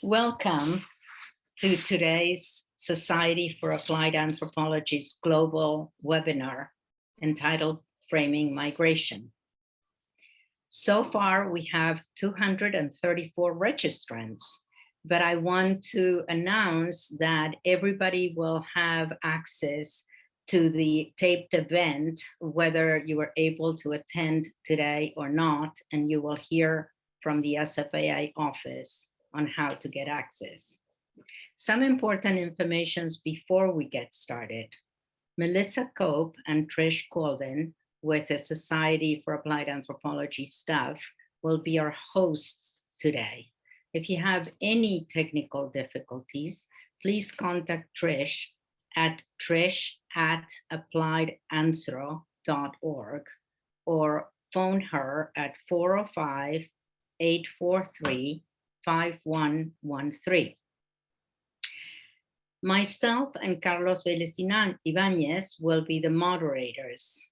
Welcome to today's Society for Applied Anthropology's global webinar entitled Framing Migration. So far, we have 234 registrants, but I want to announce that everybody will have access to the taped event, whether you were able to attend today or not, and you will hear from the SfAA office on how to get access. Some important information before we get started. Melissa Cope and Trish Colvin with the Society for Applied Anthropology staff will be our hosts today. If you have any technical difficulties, please contact Trish at trish@appliedanthro.org or phone her at 405-843-5113. Myself and Carlos Vélez Ibáñez will be the moderators.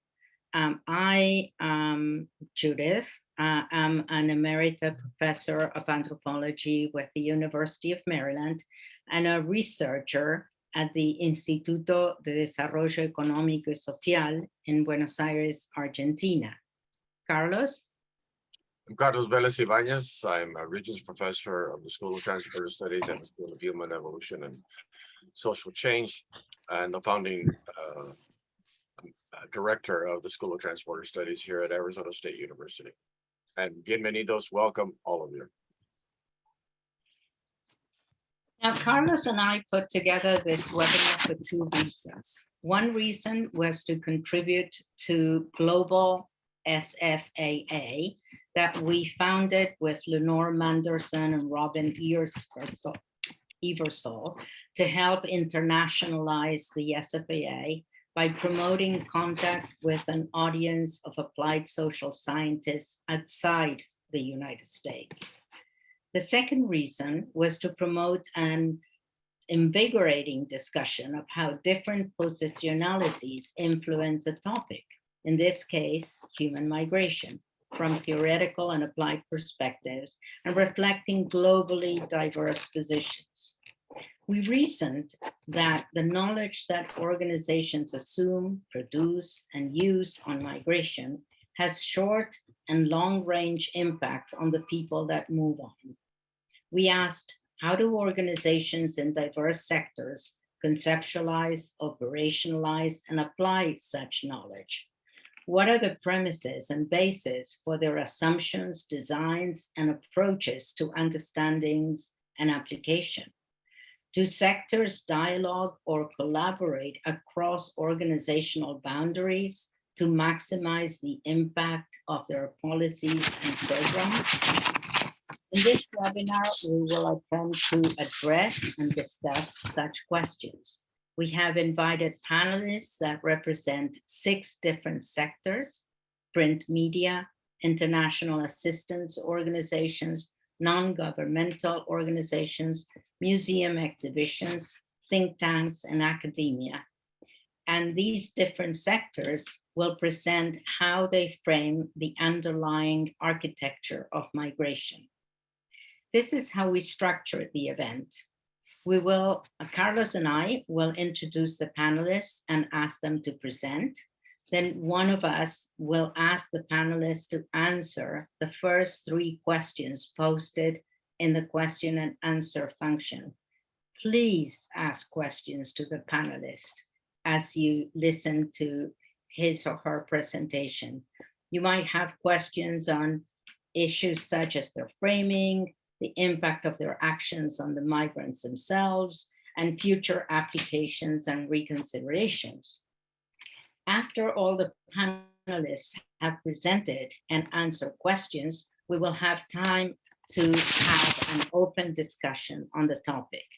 I am Judith. I'm an emerita professor of anthropology with the University of Maryland and a researcher at the Instituto de Desarrollo Económico y Social in Buenos Aires, Argentina. Carlos? I'm Carlos Vélez Ibáñez. I'm a Regents Professor of the School of Transporter Studies and the School of Human Evolution and Social Change, and the founding director of the School of Transporter Studies here at Arizona State University. And bienvenidos, welcome all of you. Now, Carlos and I put together this webinar for two reasons. One reason was to contribute to global SfAA that we founded with Lenore Manderson and Robin Eversole to help internationalize the SfAA by promoting contact with an audience of applied social scientists outside the United States. The second reason was to promote an invigorating discussion of how different positionalities influence a topic, in this case, human migration, from theoretical and applied perspectives, and reflecting globally diverse positions. We reasoned that the knowledge that organizations assume, produce, and use on migration has short and long-range impacts on the people that move on. We asked, how do organizations in diverse sectors conceptualize, operationalize, and apply such knowledge? What are the premises and bases for their assumptions, designs, and approaches to understandings and application? Do sectors dialogue or collaborate across organizational boundaries to maximize the impact of their policies and programs? In this webinar, we will attempt to address and discuss such questions. We have invited panelists that represent 6 different sectors: print media, international assistance organizations, non-governmental organizations, museum exhibitions, think tanks, and academia. And these different sectors will present how they frame the underlying architecture of migration. This is how we structured the event. Carlos and I will introduce the panelists and ask them to present. Then one of us will ask the panelists to answer the first 3 questions posted in the question and answer function. Please ask questions to the panelist as you listen to his or her presentation. You might have questions on issues such as their framing, the impact of their actions on the migrants themselves, and future applications and reconsiderations. After all the panelists have presented and answered questions, we will have time to have an open discussion on the topic.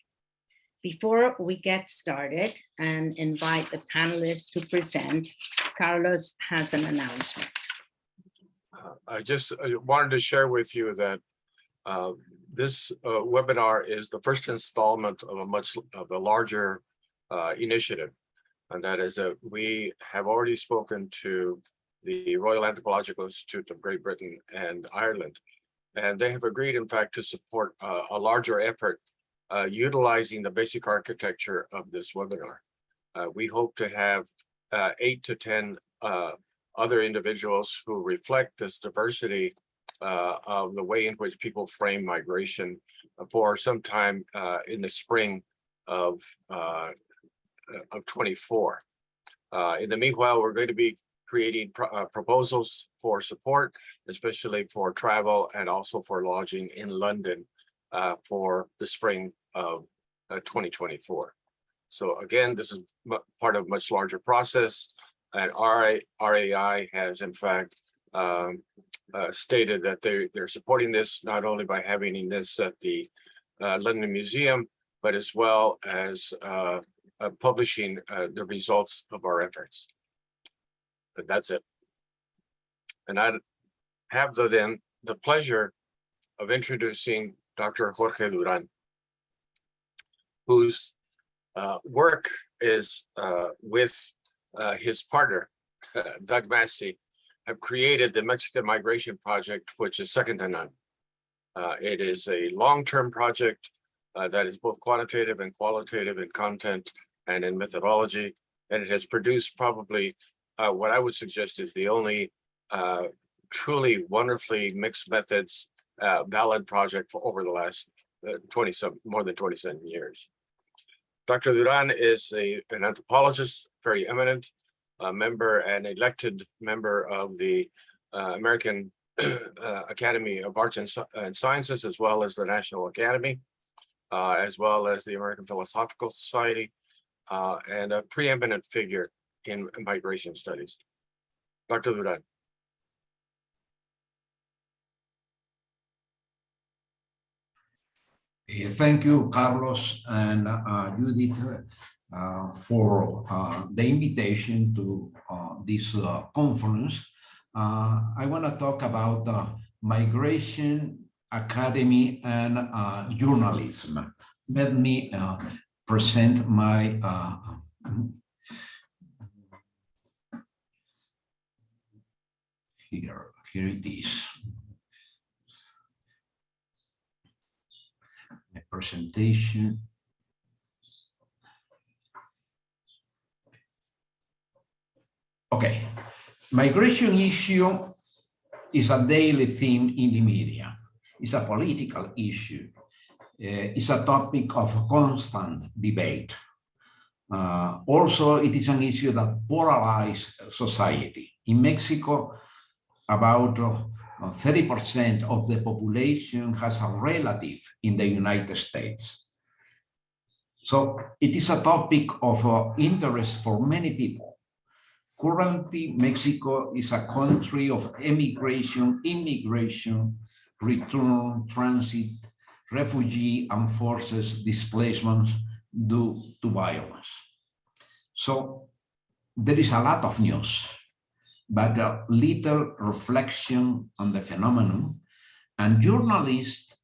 Before we get started and invite the panelists to present, Carlos has an announcement. I wanted to share with you that this webinar is the first installment of a larger initiative. And that is that we have already spoken to the Royal Anthropological Institute of Great Britain and Ireland And they have agreed, in fact, to support a larger effort utilizing the basic architecture of this webinar. We hope to have 8 to 10 other individuals who reflect this diversity of the way in which people frame migration for some time in the spring of 24. In the meanwhile, we're going to be creating proposals for support, especially for travel and also for lodging in London for the spring of 2024. So again, this is part of a much larger process, and RAI has in fact stated that they're supporting this not only by having this at the London Museum, but as well as publishing the results of our efforts. But that's it. And I have then the pleasure of introducing Dr. Jorge Duran, whose work is with his partner, Doug Massey, have created the Mexican Migration Project, which is second to none. It is a long-term project that is both quantitative and qualitative in content and in methodology, and it has produced probably what I would suggest is the only truly wonderfully mixed methods valid project for over the last more than 27 years. Dr. Duran is an anthropologist, very eminent member and elected member of the American Academy of Arts and Sciences, as well as the National Academy, as well as the American Philosophical Society, and a preeminent figure in migration studies. Dr. Duran. Thank you, Carlos and Judith, for the invitation to this conference. I want to talk about the Migration Academy and journalism. Let me present my here it is. The presentation. Okay, migration issue is a daily theme in the media. It's a political issue. It's a topic of constant debate. Also, it is an issue that polarizes society. In Mexico, about 30% of the population has a relative in the United States. So it is a topic of interest for many people. Currently, Mexico is a country of emigration, immigration, return, transit, refugee, and forced displacements due to violence. So there is a lot of news, but little reflection on the phenomenon, and journalist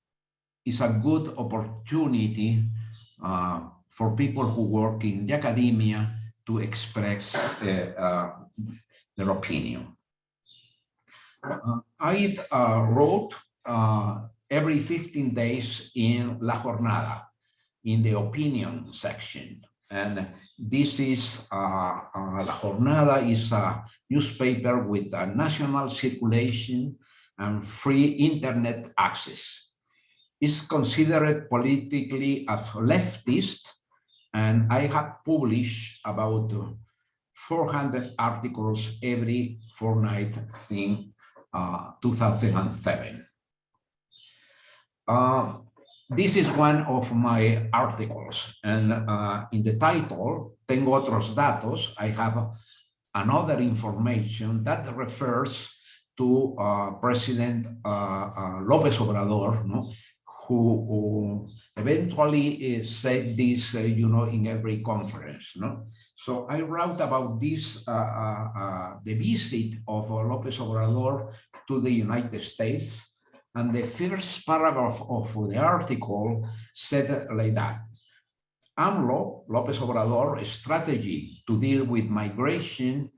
is a good opportunity for people who work in the academia to express their opinion. I wrote every 15 days in La Jornada, in the opinion section. And this is, La Jornada is a newspaper with a national circulation and free internet access. It's considered politically as leftist, and I have published about 400 articles every fortnight in 2007. This is one of my articles, and in the title, Tengo otros datos, I have another information that refers to President López Obrador, no? Who eventually said this, in every conference, no? So I wrote about this, the visit of López Obrador to the United States, and the first paragraph of the article said like that: AMLO, López Obrador, strategy to deal with migration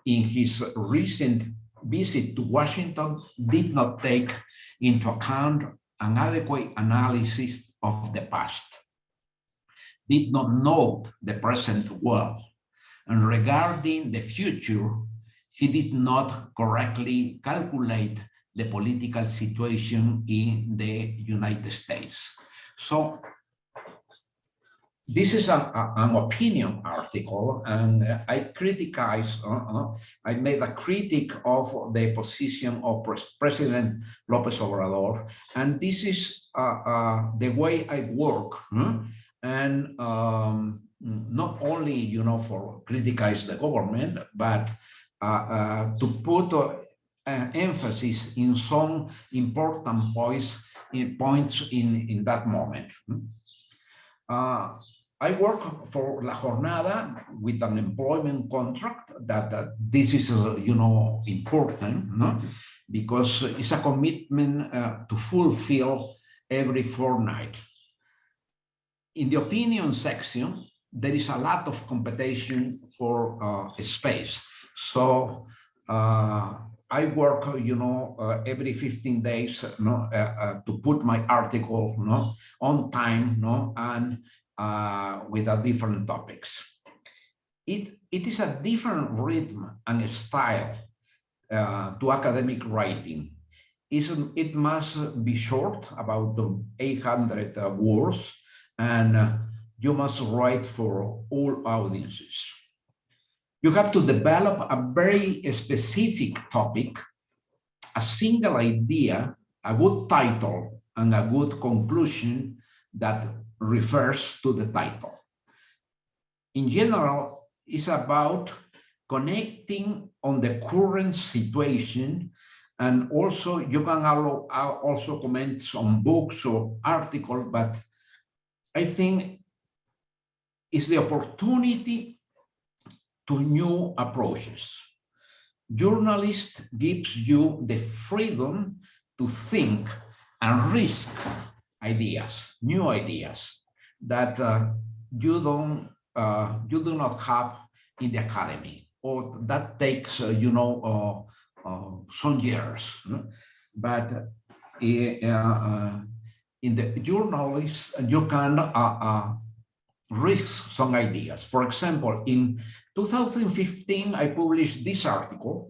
in his recent visit to Washington did not take into account an adequate analysis of the past, did not know the present well, and regarding the future, he did not correctly calculate the political situation in the United States. So this is an opinion article, and I criticize, I made a critic of the position of President López Obrador, and this is the way I work, and not only, for criticize the government, but to put emphasis in some important points in that moment. I work for La Jornada with an employment contract that this is, important, because it's a commitment to fulfill every fortnight. In the opinion section, there is a lot of competition for space. So I work, every 15 days, to put my article, on time, and with a different topics. It is a different rhythm and style to academic writing. It must be short, about 800 words, and you must write for all audiences. You have to develop a very specific topic, a single idea, a good title, and a good conclusion that refers to the title. In general, it's about connecting on the current situation, and also you can also comment on books or articles, but I think it's the opportunity to new approaches. Journalist gives you the freedom to think and risk ideas, new ideas that you do not have in the academy, or that takes some years. But in the journalist, you can risk some ideas. For example, in 2015, I published this article,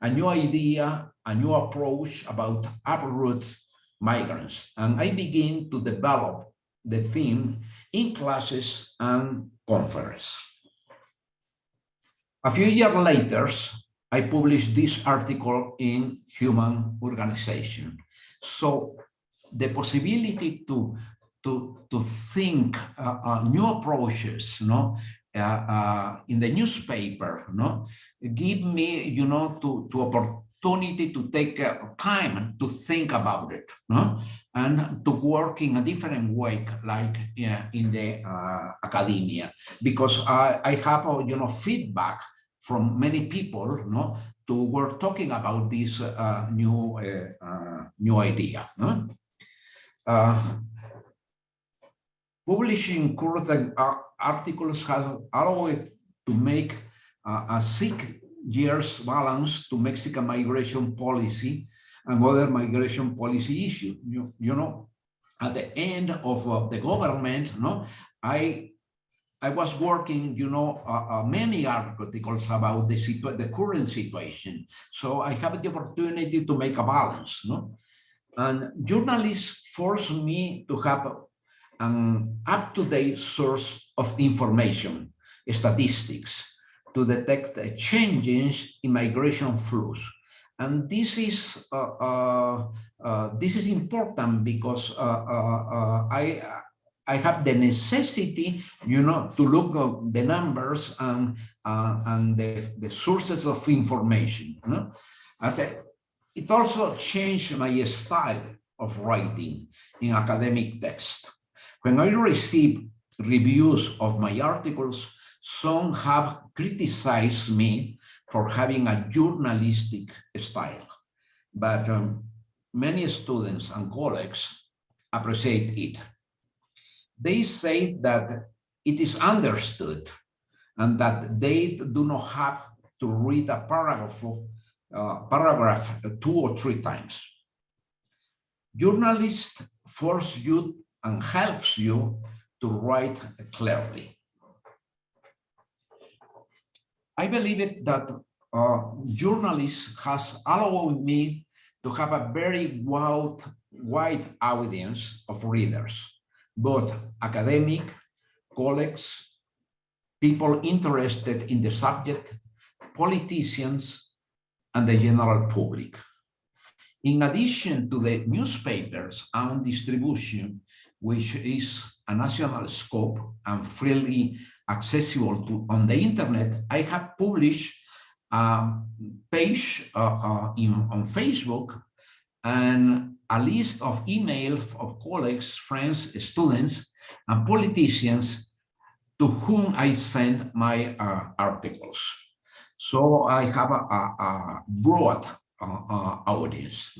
a new idea, a new approach about uproot migrants. And I begin to develop the theme in classes and conference. A few years later, I published this article in Human Organization. So the possibility to think new approaches, in the newspaper, give me, to opportunity to take time to think about it, and to work in a different way, like in the academia, because I have, feedback from many people, to work talking about this new idea. Publishing current articles has allowed to make a 6 years balance to Mexican migration policy and other migration policy issues. At the end of the government, I was working, many articles about the current situation. So I have the opportunity to make a balance, And journalists force me to have an up-to-date source of information, statistics, to detect changes in migration flows. And this is important because I have the necessity, to look at the numbers and the sources of information. It also changed my style of writing in academic text. When I receive reviews of my articles, some have criticized me for having a journalistic style, but many students and colleagues appreciate it. They say that it is understood and that they do not have to read a paragraph paragraph 2 or 3 times. Journalists force you and helps you to write clearly. I believe it that journalists has allowed me to have a very wide audience of readers, both academic, colleagues, people interested in the subject, politicians, and the general public. In addition to the newspapers and distribution, which is a national scope and freely accessible on the internet, I have published a page on Facebook and a list of emails of colleagues, friends, students, and politicians to whom I send my articles. So I have a broad audience.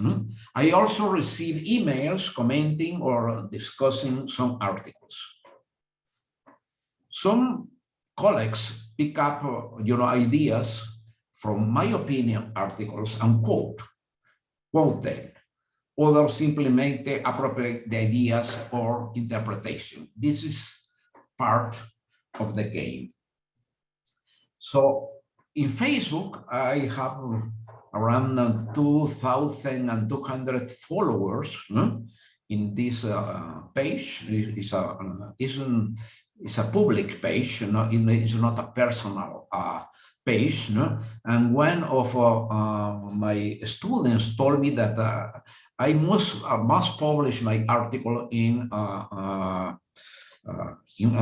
I also receive emails commenting or discussing some articles. Some colleagues pick up, ideas from my opinion articles and quote them. Others simply make the appropriate ideas or interpretation. This is part of the game. So in Facebook, I have around 2,200 followers in this page. It's a public page, it's not a personal page. And one of my students told me that I must publish my article on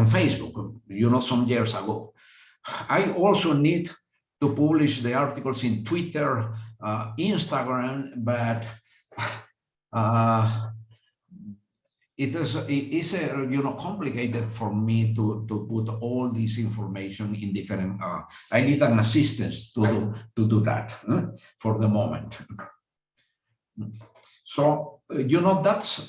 Facebook, some years ago. I also need to publish the articles in Twitter, Instagram, but it is complicated for me to put all this information in different. I need an assistance to do that for the moment. So that's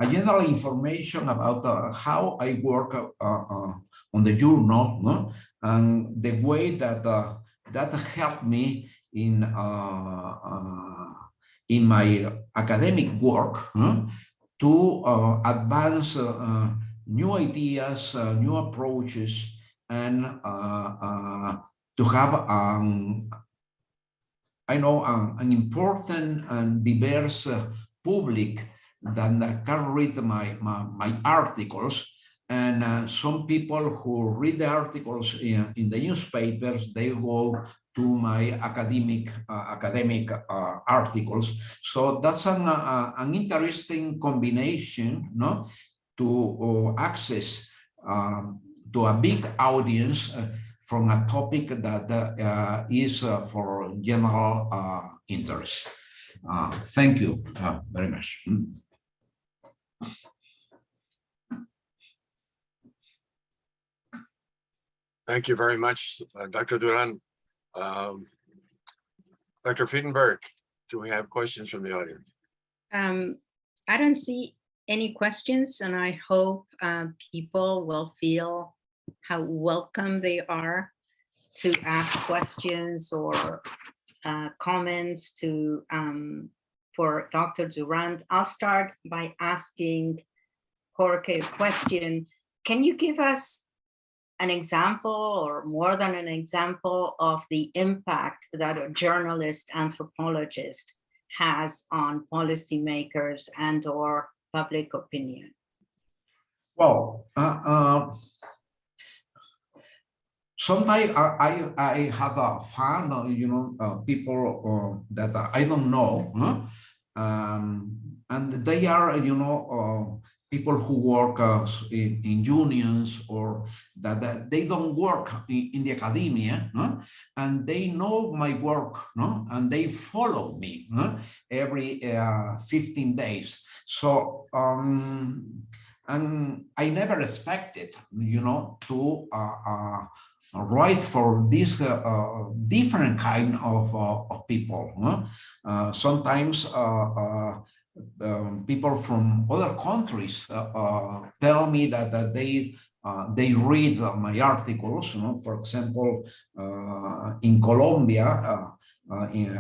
a general information about how I work on the journal, and the way that that helped me in my academic work to advance new ideas, new approaches, and to have an important and diverse public that can read my articles. And some people who read the articles in the newspapers, they go to my academic articles. So that's an interesting combination, to access to a big audience from a topic that is for general interest. Thank you very much. Thank you very much, Dr. Duran. Dr. Friedenberg, do we have questions from the audience? I don't see any questions, and I hope people will feel how welcome they are to ask questions or comments for Dr. Duran. I'll start by asking Jorge a question. Can you give us an example, or more than an example, of the impact that a journalist anthropologist has on policymakers and or public opinion? Well, sometimes I have a fun, people that I don't know, and they are, people who work in unions, or that they don't work in the academia, and they know my work, and they follow me every 15 days. So, and I never expected, to write for this different kind of people. Sometimes people from other countries tell me that they they read my articles. For example, in Colombia,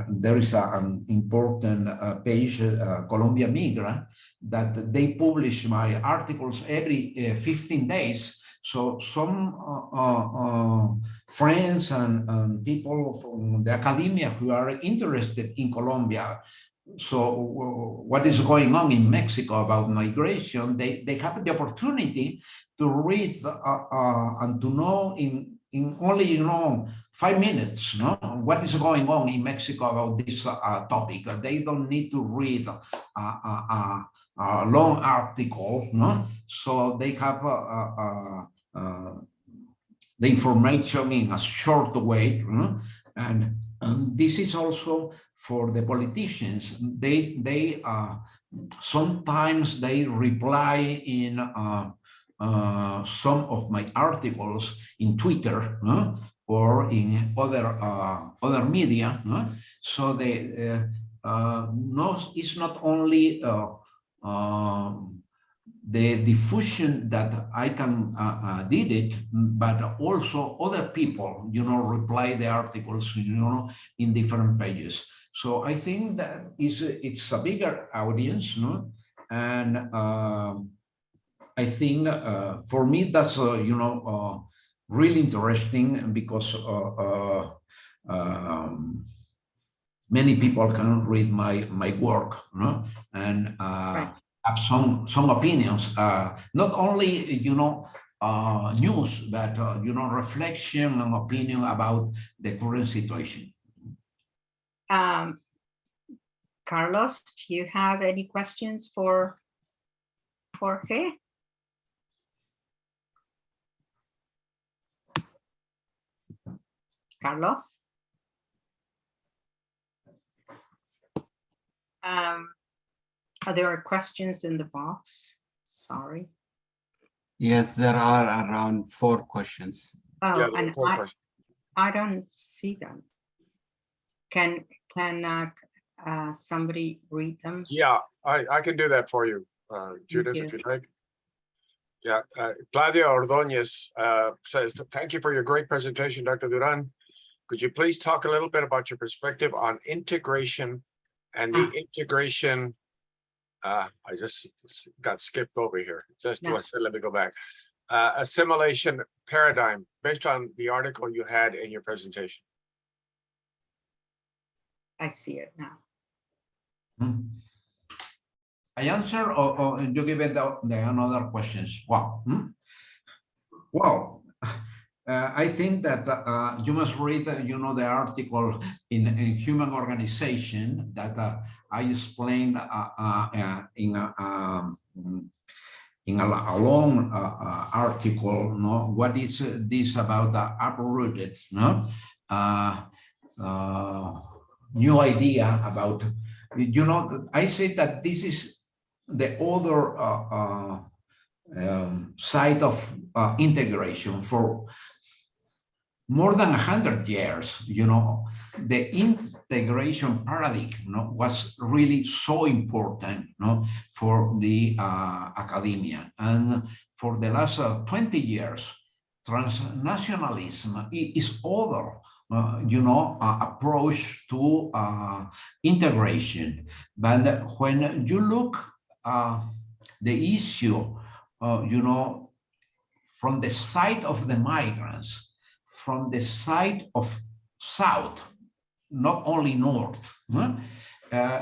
there is an important page, Colombia Migra, that they publish my articles every 15 days. So some friends and people from the academia who are interested in Colombia, so what is going on in Mexico about migration, they have the opportunity to read and to know in only 5 minutes, what is going on in Mexico about this topic. They don't need to read a long article, so they have the information in a short way, and this is also for the politicians. They sometimes they reply in some of my articles in Twitter or in other media. So they it's not only the diffusion that I can did it, but also other people, reply the articles, in different pages. So I think that it's a bigger audience, and I think for me that's really interesting, because many people can read my work, and Right. have some opinions, not only news, but reflection and opinion about the current situation. Carlos, do you have any questions for Jorge? Carlos? There are questions in the box. Sorry. Yes, there are around 4 questions. Oh, Yeah, and 4 questions. I don't see them. Can somebody read them? Yeah, I can do that for you, Judith, if you'd like. Yeah, Claudia Ordóñez says, thank you for your great presentation, Dr. Duran. Could you please talk a little bit about your perspective on integration and the integration? I just got skipped over here. Just one second, let me go back. Assimilation paradigm, based on the article you had in your presentation. I see it now. I answer, or you give it the another questions? Wow. Well, I think that you must read, the article in Human Organization that I explained in a long article. What is this about the uprooted? New idea about, I say that this is the other side of integration. For more than 100 years, the integration paradigm was really so important for the academia. And for the last 20 years, transnationalism is other approach to integration. But when you look the issue, from the side of the migrants, from the side of South, not only North,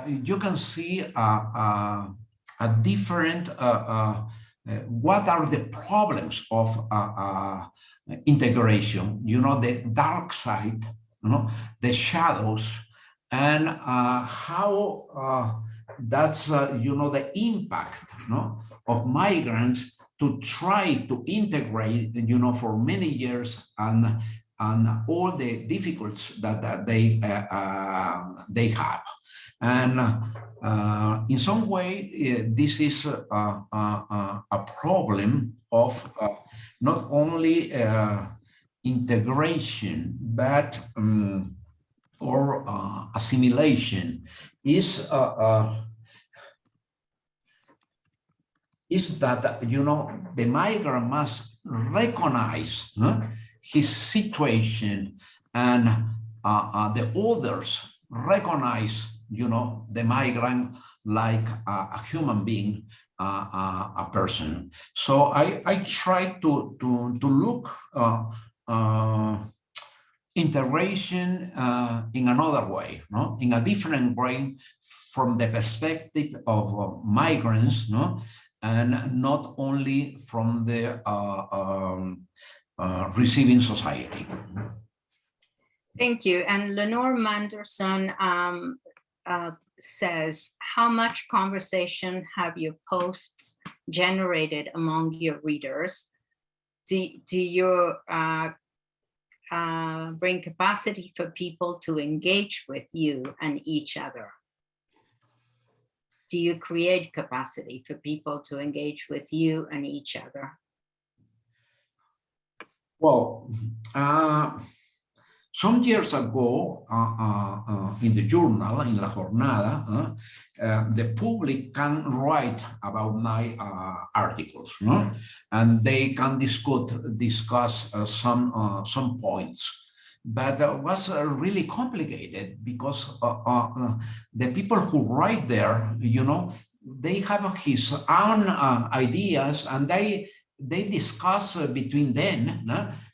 you can see a different, what are the problems of integration, the dark side, the shadows, and how that's, the impact of migrants to try to integrate, for many years, and all the difficulties that they have. And in some way, this is a problem of not only integration, but or assimilation is that the migrant must recognize his situation, and the others recognize, the migrant like a human being, a person. So I try to look integration in another way, in a different way, from the perspective of migrants, and not only from the receiving society. Thank you. And Lenore Manderson says, how much conversation have your posts generated among your readers? Do you bring capacity for people to engage with you and each other? Do you create capacity for people to engage with you and each other? Well, some years ago, in the journal, in La Jornada, the public can write about my articles, and they can discuss some points. But it was really complicated because the people who write there, they have his own ideas, and they discuss between them,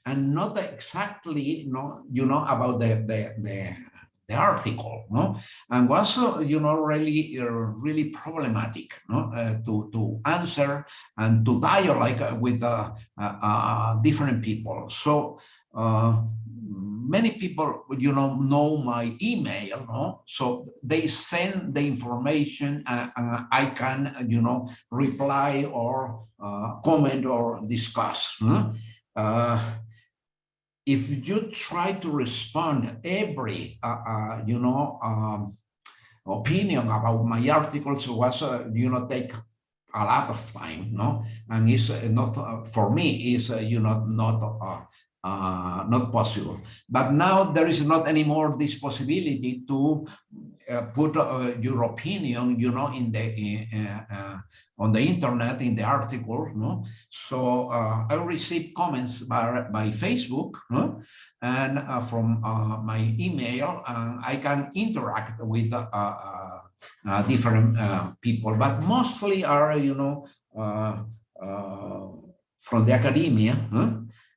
and not exactly, about the article, and was, really problematic, to answer and to dialogue with different people. So many people, know my email, so they send the information, and I can, reply or comment or discuss. If you try to respond every, opinion about my articles, was, take a lot of time, and it's not, for me, is, not possible. But now there is not anymore this possibility to put your opinion, in the on the internet, in the article, So I receive comments by Facebook, and from my email, I can interact with different people, but mostly are, from the academia,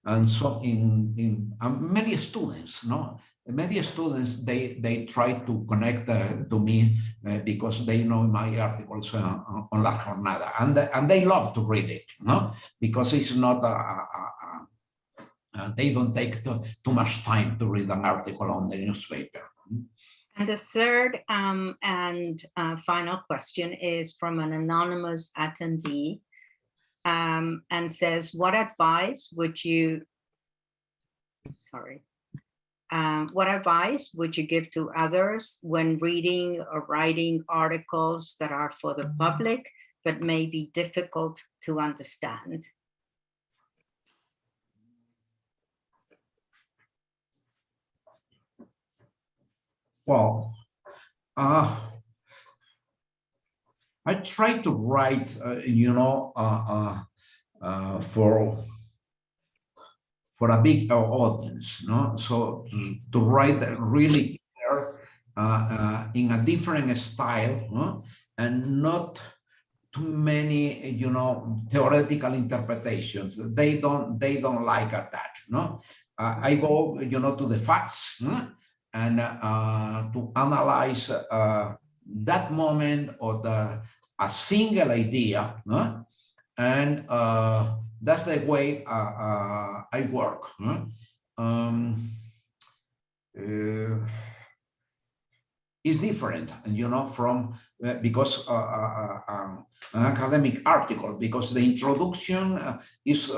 and so in many students, many students, they try to connect to me because they know my articles on La Jornada, and they love to read it, because it's not they don't take too much time to read an article on the newspaper. And the third and final question is from an anonymous attendee, and says, what advice would you give to others when reading or writing articles that are for the public but may be difficult to understand? Well, I try to write, for a big audience, so to write really clear, in a different style, and not too many, theoretical interpretations. They don't like that, I go, to the facts, and to analyze that moment or a single idea, and that's the way I work. It's different, from because an academic article, because the introduction is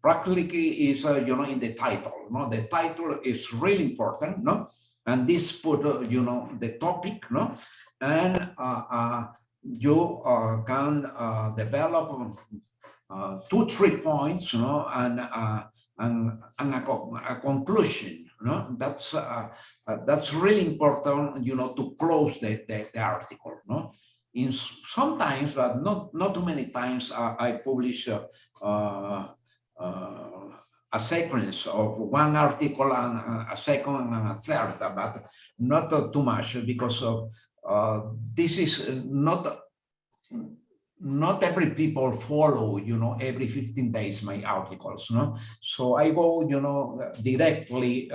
practically is in the title. The title is really important, and this put the topic, and you can develop 2-3 points, and a conclusion. That's really important, to close the article. Sometimes, but not too many times, I publish a sequence of one article and a second and a third, but not too much, because of this is not every people follow, every 15 days my articles, no? So I go, directly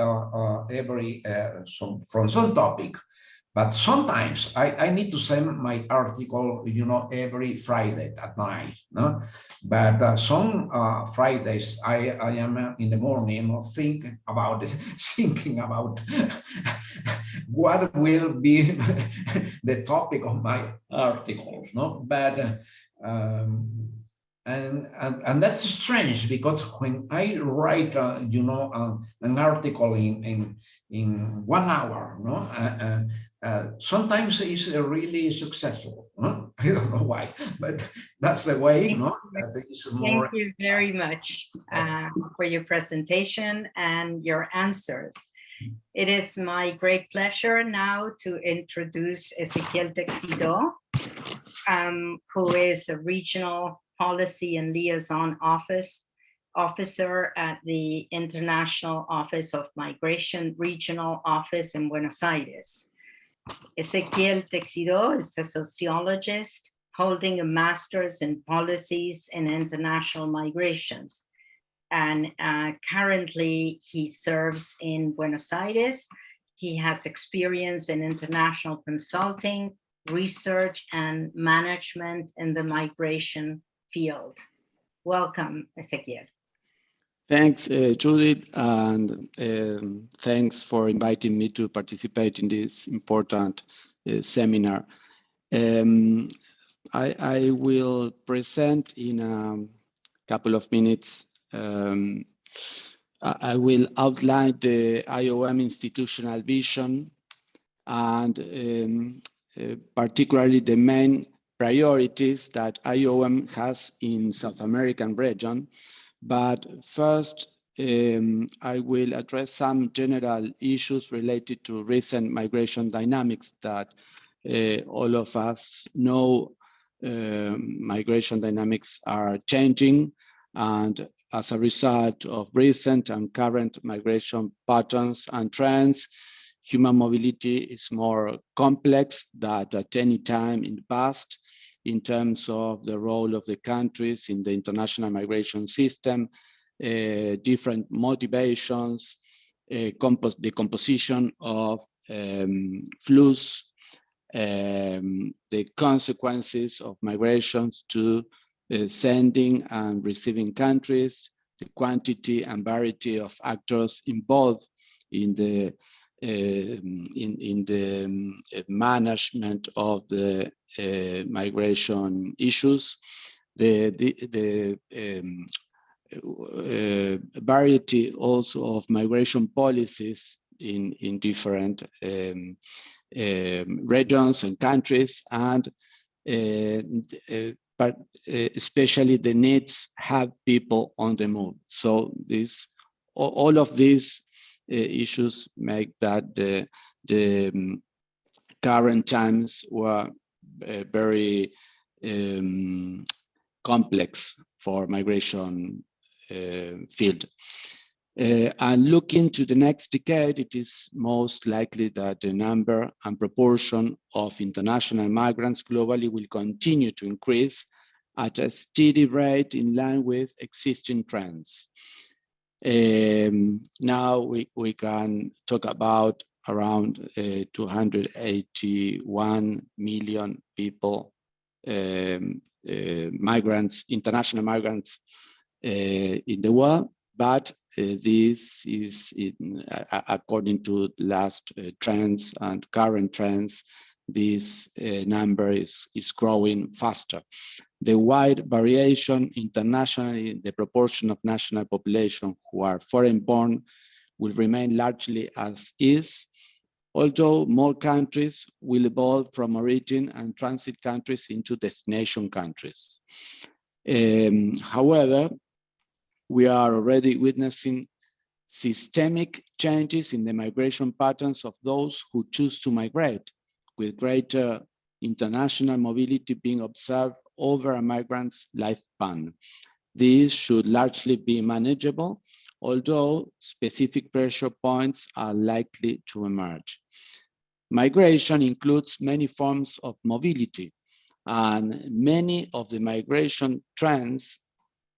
from some topic, but sometimes I need to send my article, every Friday at night, no? But some Fridays I am in the morning thinking about what will be the topic of my article, no? But and that's strange, because when I write, an article in 1 hour, no, sometimes it's really successful. No? I don't know why, but that's the way. No, that is more. Thank you very much for your presentation and your answers. It is my great pleasure now to introduce Ezequiel Texido, who is a regional policy and liaison officer at the International Office of Migration Regional Office in Buenos Aires. Ezequiel Texido is a sociologist holding a master's in policies and international migrations. And currently he serves in Buenos Aires. He has experience in international consulting, research, and management in the migration field. Welcome, Ezequiel. Thanks, Judith, and thanks for inviting me to participate in this important seminar. I will present in a couple of minutes. I will outline the IOM institutional vision and particularly the main priorities that IOM has in South American region. But first, I will address some general issues related to recent migration dynamics that all of us know. Migration dynamics are changing, and as a result of recent and current migration patterns and trends, human mobility is more complex than at any time in the past in terms of the role of the countries in the international migration system, different motivations, the composition of flows, the consequences of migrations to sending and receiving countries, the quantity and variety of actors involved in the management of the migration issues, the variety also of migration policies in different regions and countries, and but especially the needs have people on the move. So all of these issues make that the current times were very complex for migration field. And looking to the next decade, it is most likely that the number and proportion of international migrants globally will continue to increase at a steady rate in line with existing trends. Now we can talk about around 281 million people, migrants, international migrants in the world, but this is, according to last trends and current trends, this number is growing faster. The wide variation internationally in the proportion of national population who are foreign-born will remain largely as is, although more countries will evolve from origin and transit countries into destination countries. However, we are already witnessing systemic changes in the migration patterns of those who choose to migrate, with greater international mobility being observed over a migrant's lifespan. These should largely be manageable, although specific pressure points are likely to emerge. Migration includes many forms of mobility, and many of the migration trends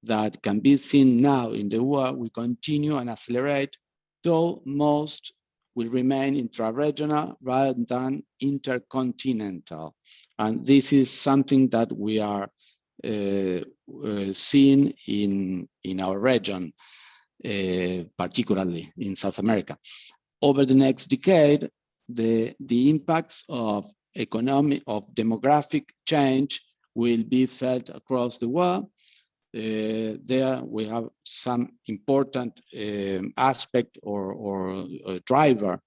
that can be seen now in the world will continue and accelerate, though most will remain intra-regional rather than intercontinental. And this is something that we are seeing in our region, particularly in South America. Over the next decade, the impacts of demographic change will be felt across the world. There we have some important aspect or driver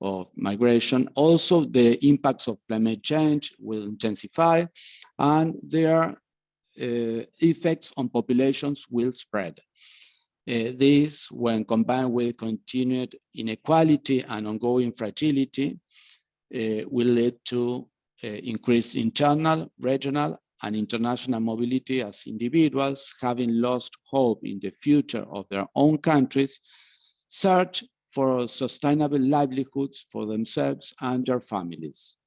of migration. Also, the impacts of climate change will intensify, and their effects on populations will spread. This, when combined with continued inequality and ongoing fragility, will lead to increased internal, regional, and international mobility as individuals, having lost hope in the future of their own countries, search for sustainable livelihoods for themselves and their families.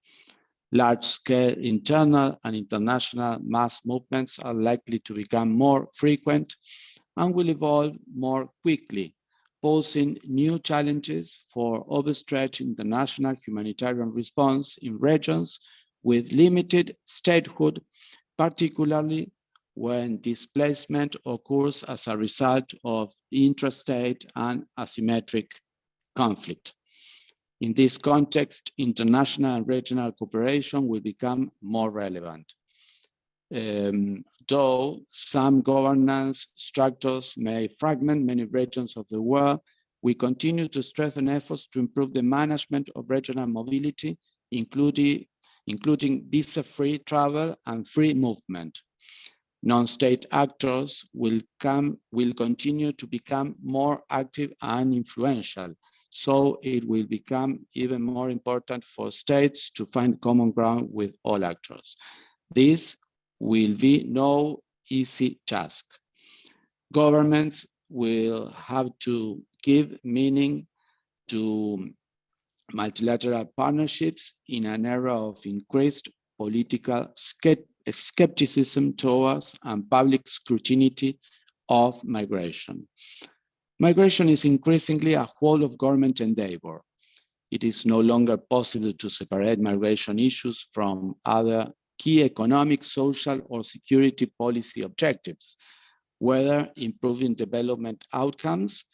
Large-scale internal and international mass movements are likely to become more frequent and will evolve more quickly, posing new challenges for overstretched international humanitarian response in regions with limited statehood, particularly when displacement occurs as a result of intrastate and asymmetric conflict. In this context, international and regional cooperation will become more relevant. Though some governance structures may fragment many regions of the world, we continue to strengthen efforts to improve the management of regional mobility, including visa-free travel and free movement. Non-state actors will continue to become more active and influential, so it will become even more important for states to find common ground with all actors. This will be no easy task. Governments will have to give meaning to multilateral partnerships in an era of increased political skepticism towards and public scrutiny of migration. Migration is increasingly a whole of government endeavor. It is no longer possible to separate migration issues from other key economic, social, or security policy objectives, whether improving development outcomes,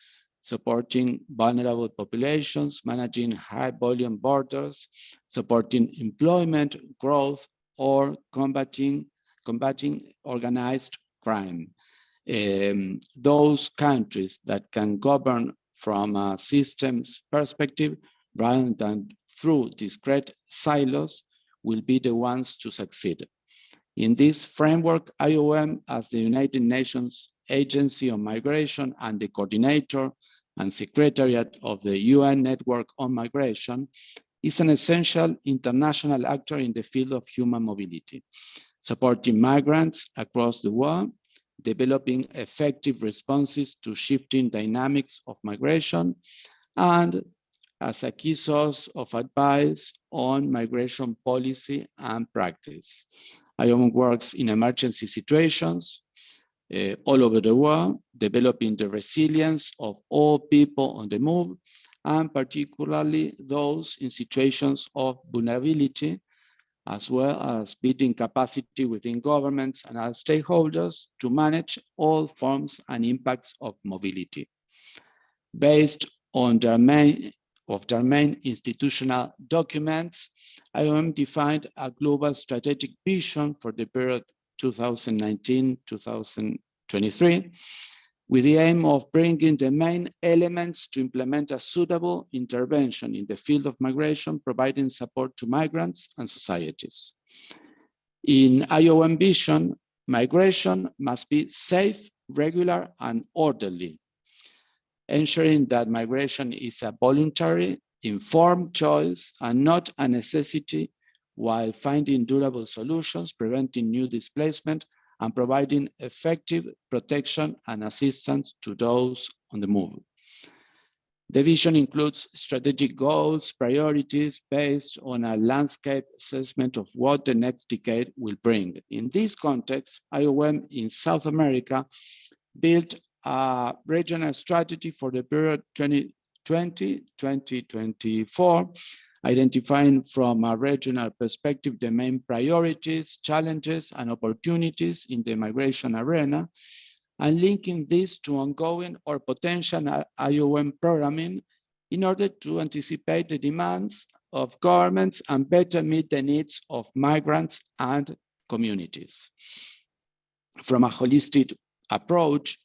supporting vulnerable populations, managing high-volume borders, supporting employment growth, or combating organized crime. Those countries that can govern from a systems perspective rather than through discrete silos will be the ones to succeed. In this framework, IOM, as the United Nations Agency on Migration and the coordinator and secretariat of the UN Network on Migration, is an essential international actor in the field of human mobility, supporting migrants across the world, developing effective responses to shifting dynamics of migration, and as a key source of advice on migration policy and practice. IOM works in emergency situations all over the world, developing the resilience of all people on the move, and particularly those in situations of vulnerability, as well as building capacity within governments and other stakeholders to manage all forms and impacts of mobility. Based on their main institutional documents, IOM defined a global strategic vision for the period 2019-2023, with the aim of bringing the main elements to implement a suitable intervention in the field of migration, providing support to migrants and societies. In IOM vision, migration must be safe, regular, and orderly, ensuring that migration is a voluntary, informed choice and not a necessity, while finding durable solutions, preventing new displacement, and providing effective protection and assistance to those on the move. The vision includes strategic goals, priorities based on a landscape assessment of what the next decade will bring. In this context, IOM in South America built a regional strategy for the period 2020-2024, identifying from a regional perspective the main priorities, challenges, and opportunities in the migration arena, and linking this to ongoing or potential IOM programming in order to anticipate the demands of governments and better meet the needs of migrants and communities. From a holistic approach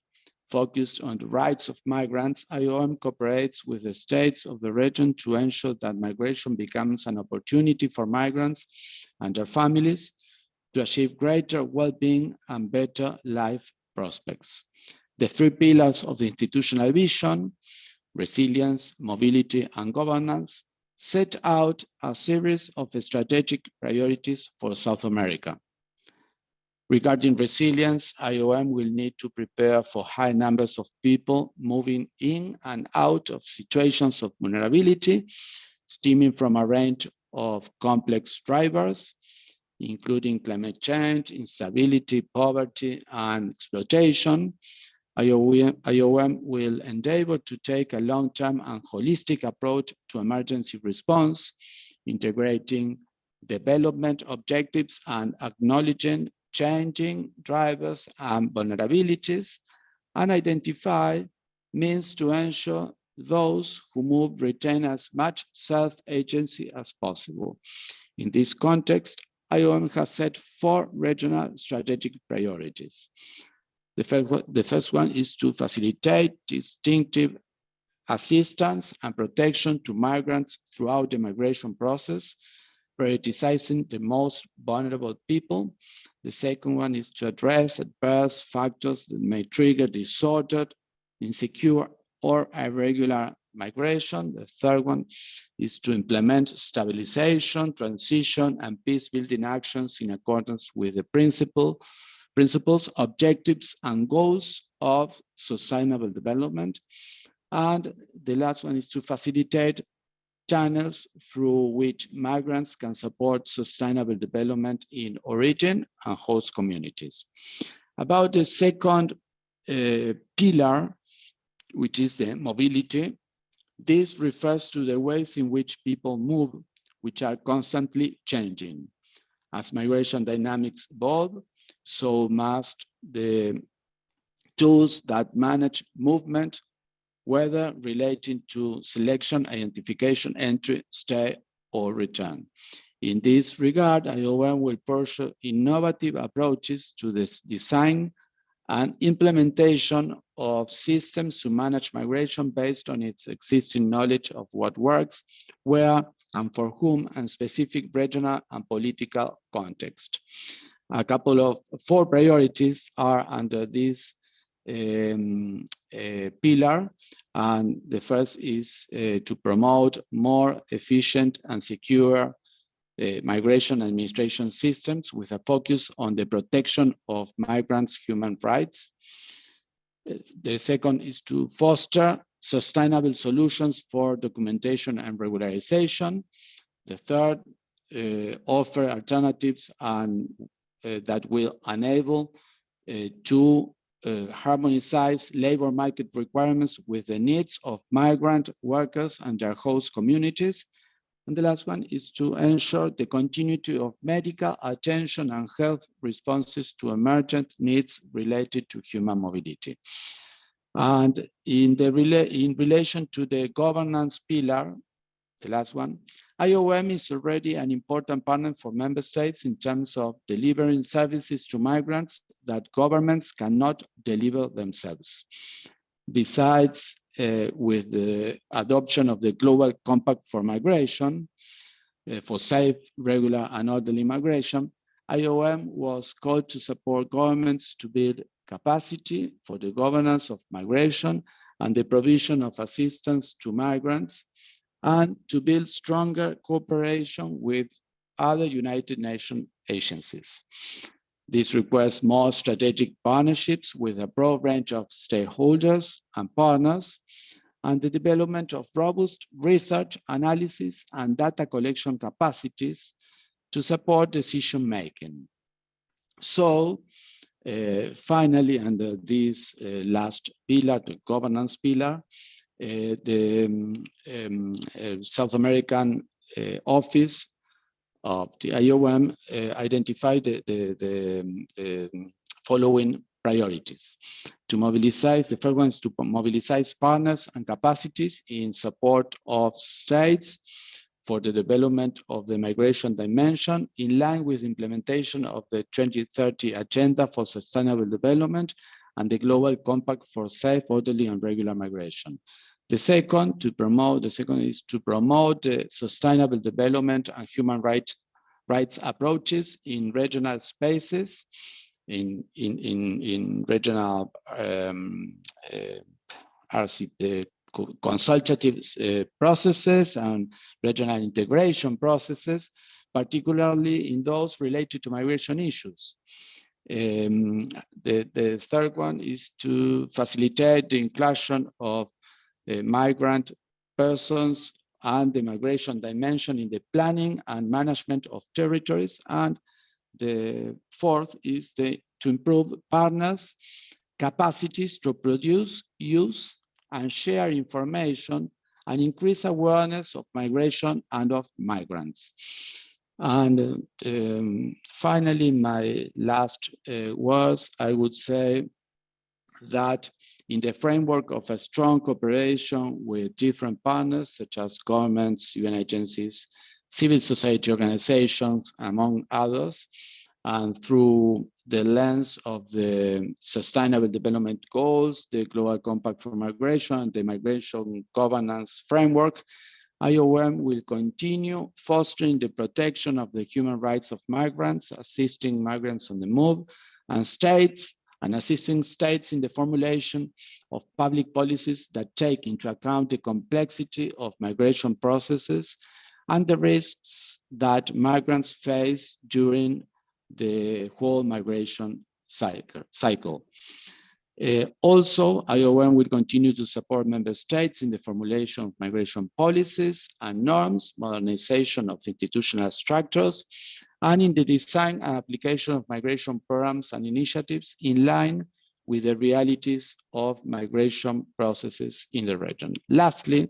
focused on the rights of migrants, IOM cooperates with the states of the region to ensure that migration becomes an opportunity for migrants and their families to achieve greater well-being and better life prospects. The three pillars of the institutional vision, resilience, mobility, and governance, set out a series of strategic priorities for South America. Regarding resilience, IOM will need to prepare for high numbers of people moving in and out of situations of vulnerability, stemming from a range of complex drivers, including climate change, instability, poverty, and exploitation. IOM will endeavor to take a long-term and holistic approach to emergency response, integrating development objectives and acknowledging changing drivers and vulnerabilities, and identify means to ensure those who move retain as much self-agency as possible. In this context, IOM has set 4 regional strategic priorities. The first one is to facilitate distinctive assistance and protection to migrants throughout the migration process, prioritizing the most vulnerable people. The second one is to address adverse factors that may trigger disordered, insecure, or irregular migration. The third one is to implement stabilization, transition, and peace-building actions in accordance with the principles, objectives, and goals of sustainable development. And the last one is to facilitate channels through which migrants can support sustainable development in origin and host communities. About the second pillar, which is the mobility, this refers to the ways in which people move, which are constantly changing. As migration dynamics evolve, so must the tools that manage movement, whether relating to selection, identification, entry, stay, or return. In this regard, IOM will pursue innovative approaches to this design and implementation of systems to manage migration based on its existing knowledge of what works, where, and for whom, and specific regional and political context. A couple of 4 priorities are under this pillar, and the first is to promote more efficient and secure migration administration systems with a focus on the protection of migrants' human rights. The second is to foster sustainable solutions for documentation and regularization. The third, offer alternatives and that will enable to harmonize labor market requirements with the needs of migrant workers and their host communities. And the last one is to ensure the continuity of medical attention and health responses to emergent needs related to human mobility. And in relation to the governance pillar, the last one, IOM is already an important partner for member states in terms of delivering services to migrants that governments cannot deliver themselves. Besides, with the adoption of the Global Compact for Migration, for safe, regular, and orderly migration, IOM was called to support governments to build capacity for the governance of migration and the provision of assistance to migrants, and to build stronger cooperation with other United Nations agencies. This requires more strategic partnerships with a broad range of stakeholders and partners, and the development of robust research, analysis, and data collection capacities to support decision-making. So, finally, under this last pillar, the governance pillar, the South American office of the IOM identified the following priorities. To mobilize, the first one is to mobilize partners and capacities in support of states for the development of the migration dimension in line with implementation of the 2030 Agenda for Sustainable Development and the Global Compact for Safe, Orderly, and Regular Migration. The second is to promote the sustainable development and human rights approaches in regional spaces, in regional consultative processes and regional integration processes, particularly in those related to migration issues. The third one is to facilitate the inclusion of migrant persons and the migration dimension in the planning and management of territories. And the fourth is to improve partners' capacities to produce, use, and share information and increase awareness of migration and of migrants. And finally, my last words, I would say that in the framework of a strong cooperation with different partners, such as governments, UN agencies, civil society organizations, among others, and through the lens of the Sustainable Development Goals, the Global Compact for Migration, the Migration Governance Framework, IOM will continue fostering the protection of the human rights of migrants, assisting migrants on the move, and assisting states in the formulation of public policies that take into account the complexity of migration processes and the risks that migrants face during the whole migration cycle. Also, IOM will continue to support member states in the formulation of migration policies and norms, modernization of institutional structures, and in the design and application of migration programs and initiatives in line with the realities of migration processes in the region. Lastly,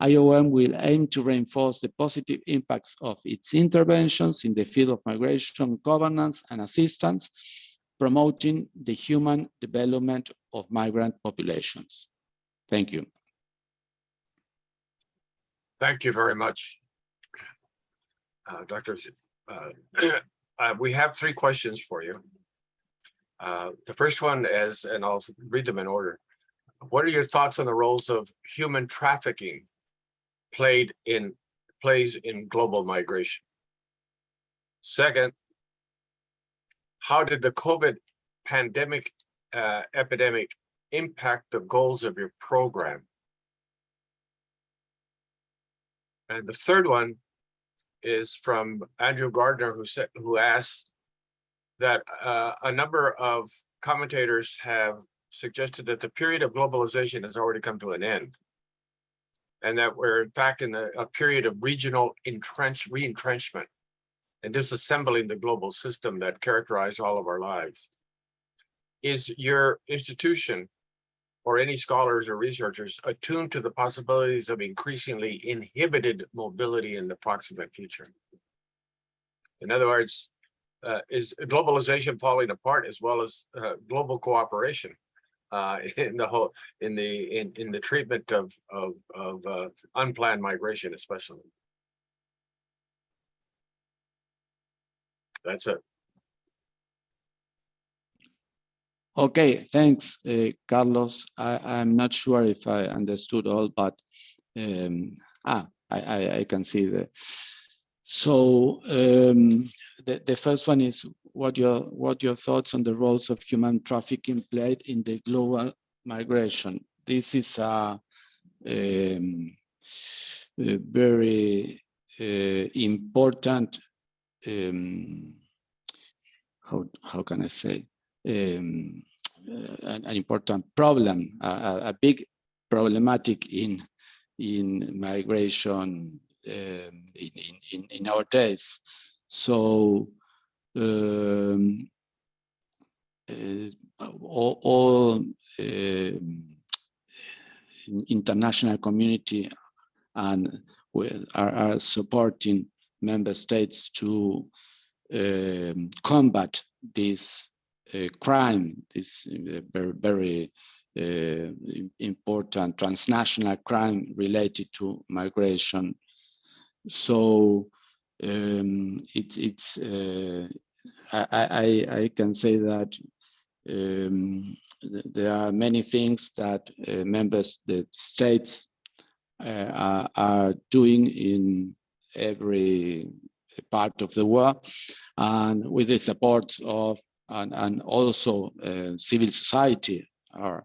IOM will aim to reinforce the positive impacts of its interventions in the field of migration governance and assistance, promoting the human development of migrant populations. Thank you. Thank you very much, Dr. We have 3 questions for you. The first one is, and I'll read them in order. What are your thoughts on the roles of human trafficking plays in global migration? Second, how did the COVID pandemic epidemic impact the goals of your program? And the third one is from Andrew Gardner, who asks that a number of commentators have suggested that the period of globalization has already come to an end, and that we're in fact in a period of regional re-entrenchment and disassembling the global system that characterized all of our lives. Is your institution or any scholars or researchers attuned to the possibilities of increasingly inhibited mobility in the proximate future? In other words, is globalization falling apart as well as global cooperation in the treatment of unplanned migration, especially? That's it. Okay, thanks, Carlos. I'm not sure if I understood all, but I can see that. So the first one is what your thoughts on the roles of human trafficking played in the global migration. This is a very important how can I say, an important problem, a big problematic in migration in our days. So all international community and are supporting member states to combat this crime, this very important transnational crime related to migration. So I can say that there are many things that the states are doing in every part of the world, and with the support of and also civil society are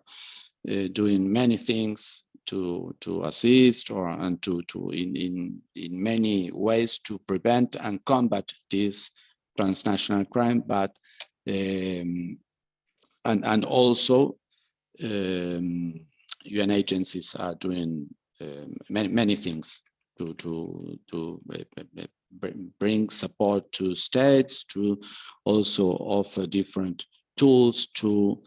doing many things to assist and to in many ways to prevent and combat this transnational crime, but and also UN agencies are doing many things to bring support to states, to also offer different tools to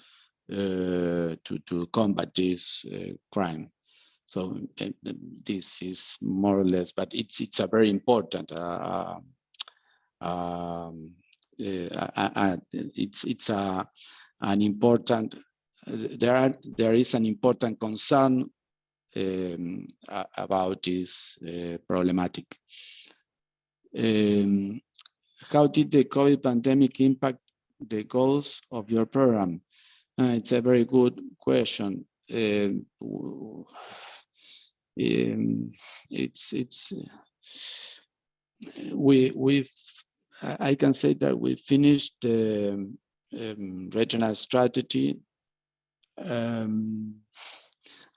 combat this crime. So this is more or less, but it's a very important. It's an important. There is an important concern about this problematic. How did the COVID pandemic impact the goals of your program? It's a very good question. I can say that we finished the regional strategy, and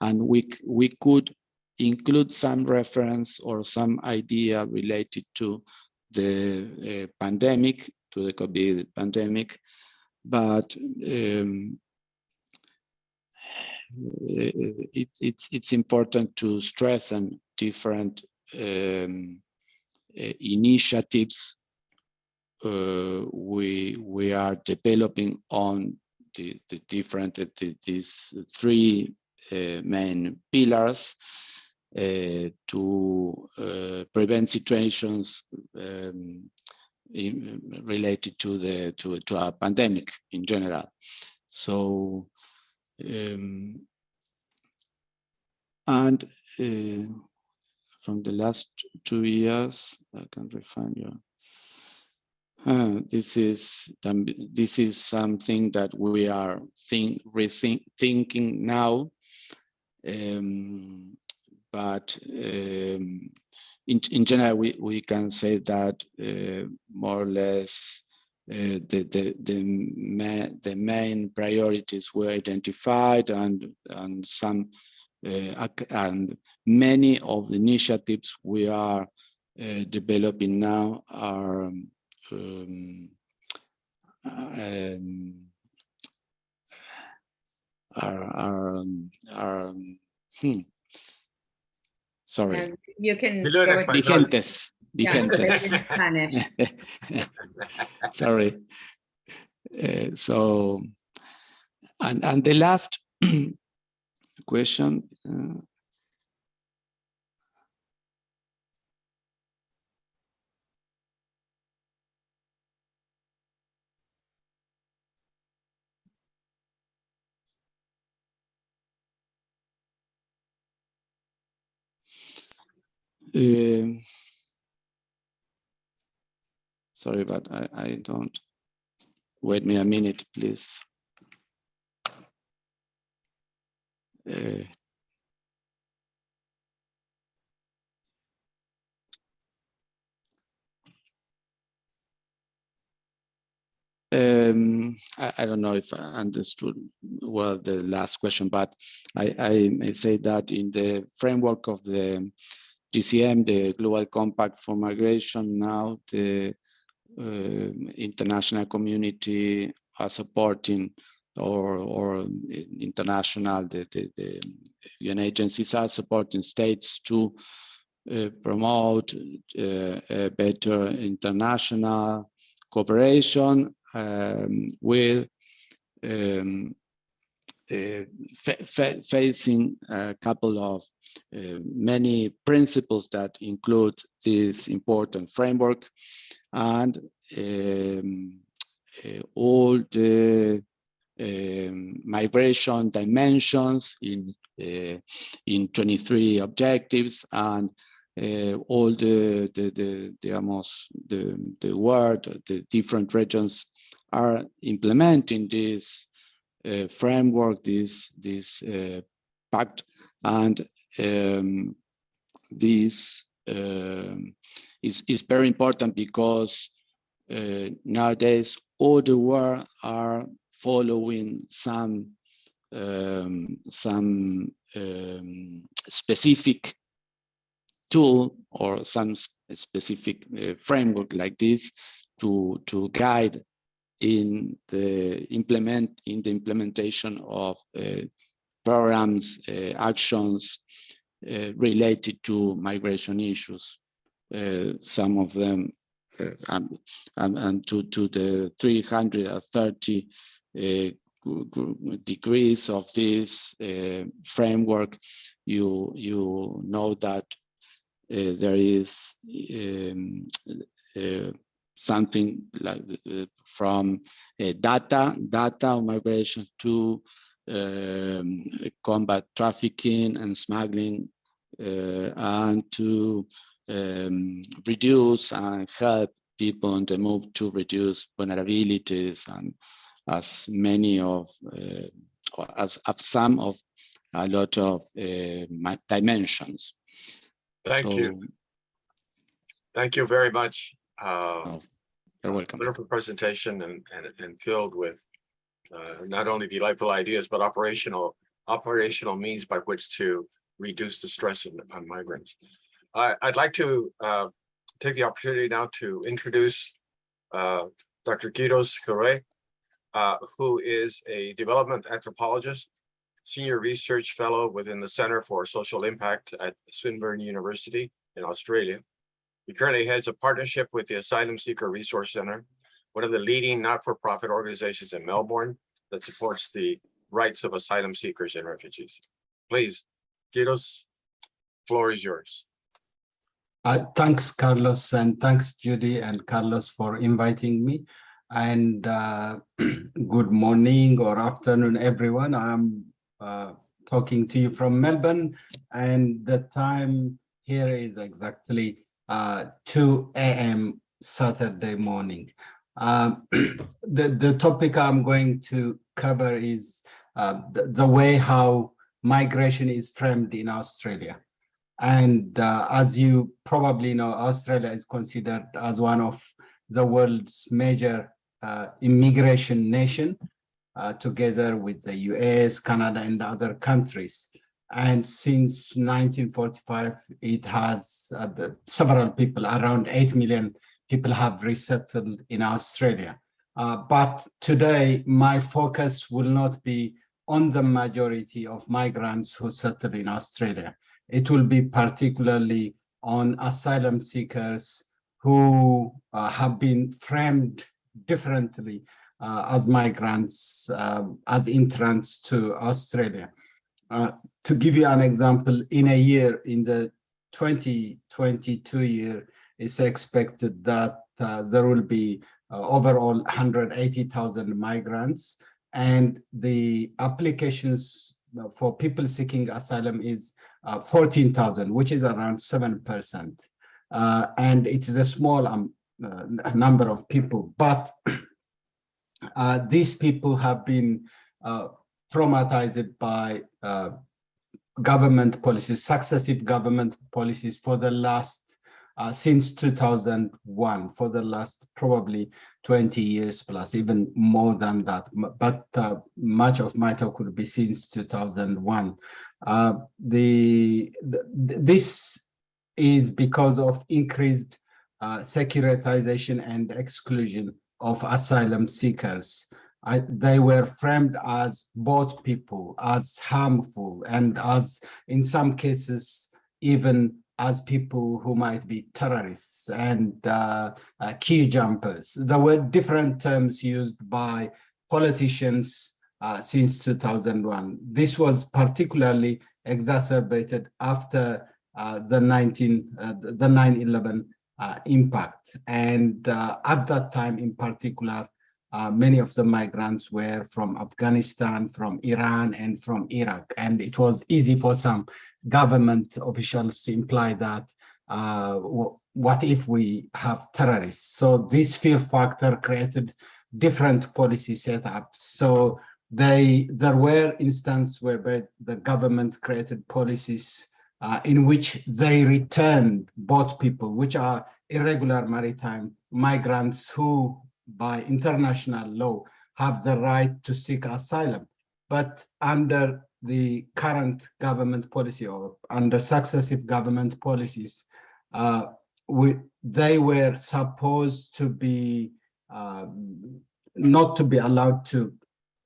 we could include some reference or some idea related to the pandemic, to the COVID pandemic, but it's important to strengthen different initiatives we are developing on the different these three main pillars to prevent situations related to a pandemic in general. So and from the last 2 years, I can refine your. This is something that we are rethinking now, but in general we can say that more or less the main priorities were identified, and some and many of the initiatives we are developing now are sorry. And you can Dilo en go español. Vigentes. Sorry. So, and the last question. Sorry, but I don't. Wait me a minute, please. I don't know if I understood well the last question, but I may say that in the framework of the GCM, the Global Compact for Migration, now international community are supporting, or international, the UN agencies are supporting states to promote better international cooperation with facing a couple of many principles that include this important framework, and all the migration dimensions in 23 objectives, and all the world, the different regions are implementing this framework, this pact, and this is very important because nowadays all the world are following some specific tool or some specific framework like this to guide in the implementation of programs, actions related to migration issues. Some of them, and to the 330 degrees of this framework, you know that there is something like from data migration to combat trafficking and smuggling, and to reduce and help people on the move to reduce vulnerabilities, and as many of as some of a lot of dimensions. Thank you. Thank you very much. You're welcome. Wonderful presentation and filled with not only delightful ideas, but operational means by which to reduce the stress on migrants. I'd like to take the opportunity now to introduce Dr. Guidos Correa, who is a development anthropologist, senior research fellow within the Center for Social Impact at Swinburne University in Australia. He currently heads a partnership with the Asylum Seeker Resource Center, one of the leading not-for-profit organizations in Melbourne that supports the rights of asylum seekers and refugees. Please, Guidos, floor is yours. Thanks, Carlos, and thanks, Judy and Carlos, for inviting me. And good morning or afternoon, everyone. I'm talking to you from Melbourne, and the time here is exactly 2 a.m. Saturday morning. The topic I'm going to cover is the way how migration is framed in Australia. And as you probably know, Australia is considered as one of the world's major immigration nation, together with the US, Canada, and other countries. And since 1945, it has several people, around 8 million people have resettled in Australia. But today, my focus will not be on the majority of migrants who settle in Australia. It will be particularly on asylum seekers who have been framed differently as migrants, as entrants to Australia. To give you an example, in a year, in the 2022 year, it's expected that there will be overall 180,000 migrants, and the applications for people seeking asylum is 14,000, which is around 7%. And it is a small number of people, but these people have been traumatized by government policies, successive government policies for the last, since 2001, for the last probably 20 years plus, even more than that. But much of my talk would be since 2001. This is because of increased securitization and exclusion of asylum seekers. They were framed as both people, as harmful, and as, in some cases, even as people who might be terrorists and key jumpers. There were different terms used by politicians since 2001. This was particularly exacerbated after the 9/11 impact. And at that time in particular, many of the migrants were from Afghanistan, from Iran, and from Iraq. And it was easy for some government officials to imply that what if we have terrorists? So this fear factor created different policy setups. So there were instances where the government created policies in which they returned both people, which are irregular maritime migrants who, by international law, have the right to seek asylum. But under the current government policy or under successive government policies, they were supposed to be not to be allowed to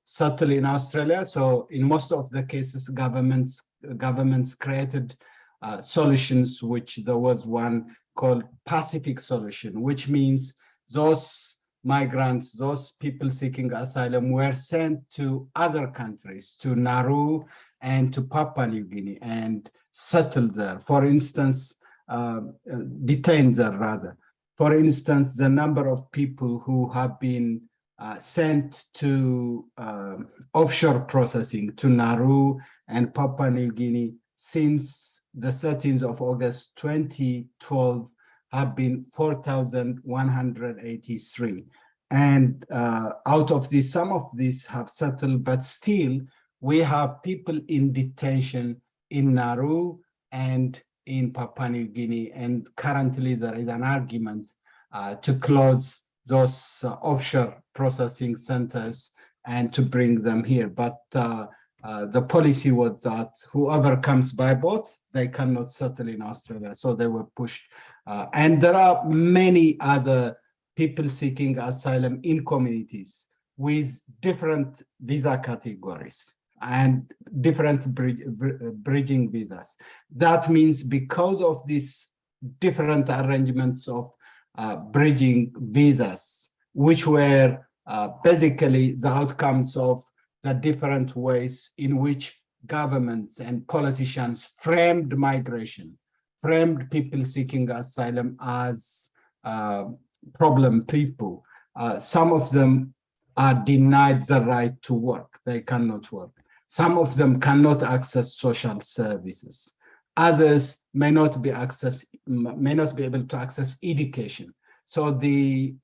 settle in Australia. So in most of the cases, governments created solutions, which there was one called Pacific solution, which means those migrants, those people seeking asylum were sent to other countries, to Nauru and to Papua New Guinea, and settled there. For instance, detained there rather. For instance, the number of people who have been sent to offshore processing to Nauru and Papua New Guinea since the 13th of August 2012 have been 4,183. And out of these, some of these have settled, but still we have people in detention in Nauru and in Papua New Guinea. And currently there is an argument to close those offshore processing centers and to bring them here. But the policy was that whoever comes by boat, they cannot settle in Australia. So they were pushed. And there are many other people seeking asylum in communities with different visa categories and different bridging visas. That means because of these different arrangements of bridging visas, which were basically the outcomes of the different ways in which governments and politicians framed migration, framed people seeking asylum as problem people. Some of them are denied the right to work. They cannot work. Some of them cannot access social services. Others may not be able to access education. So the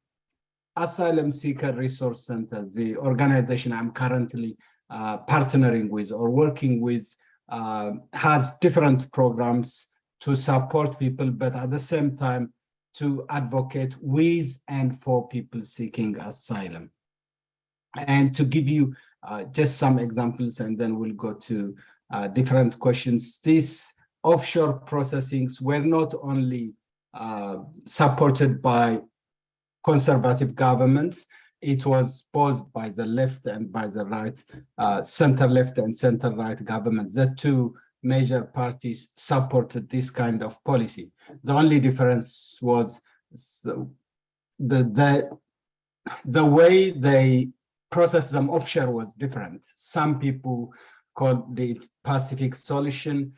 Asylum Seeker Resource Center, the organization I'm currently partnering with or working with, has different programs to support people, but at the same time to advocate with and for people seeking asylum. And to give you just some examples, and then we'll go to different questions. These offshore processings were not only supported by conservative governments, it was both by the left and by the right, center left and center right governments. The two major parties supported this kind of policy. The only difference was the way they processed them offshore was different. Some people called it Pacific solution.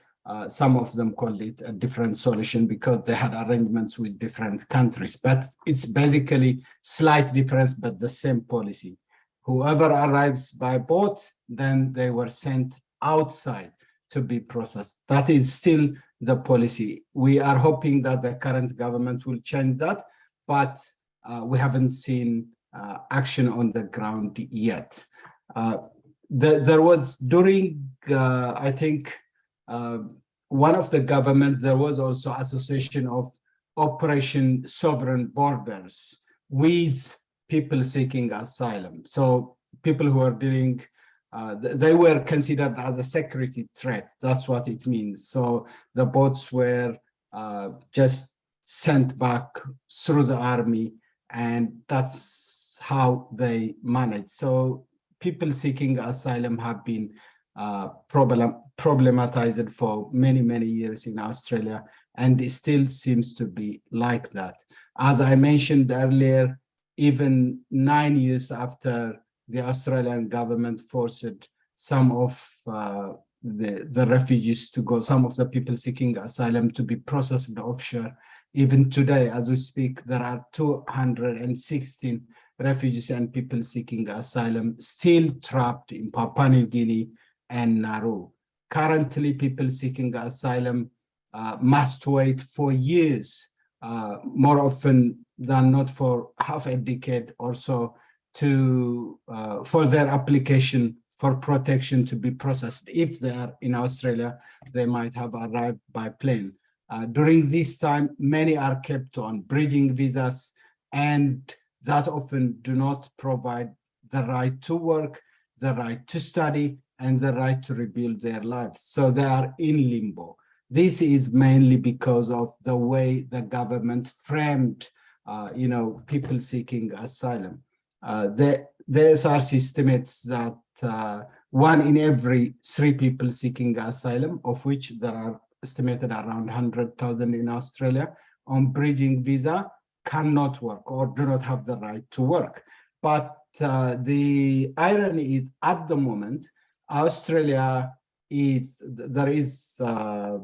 Some of them called it a different solution because they had arrangements with different countries. But it's basically slight difference, but the same policy. Whoever arrives by boat, then they were sent outside to be processed. That is still the policy. We are hoping that the current government will change that, but we haven't seen action on the ground yet. There was during, I think, one of the governments, there was also association of Operation Sovereign Borders with people seeking asylum. So people who are dealing, they were considered as a security threat. That's what it means. So the boats were just sent back through the army, and that's how they manage. So people seeking asylum have been problematized for many, many years in Australia, and it still seems to be like that. As I mentioned earlier, even 9 years after the Australian government forced some of the refugees to go, some of the people seeking asylum to be processed offshore. Even today, as we speak, there are 216 refugees and people seeking asylum still trapped in Papua New Guinea and Nauru. Currently, people seeking asylum must wait for years, more often than not for half a decade or so, to for their application for protection to be processed. If they are in Australia, they might have arrived by plane. During this time, many are kept on bridging visas, and that often do not provide the right to work, the right to study, and the right to rebuild their lives. So they are in limbo. This is mainly because of the way the government framed, people seeking asylum. The SRC estimates that 1 in every 3 people seeking asylum, of which there are estimated around 100,000 in Australia, on bridging visa cannot work or do not have the right to work. But the irony is, at the moment, Australia there is a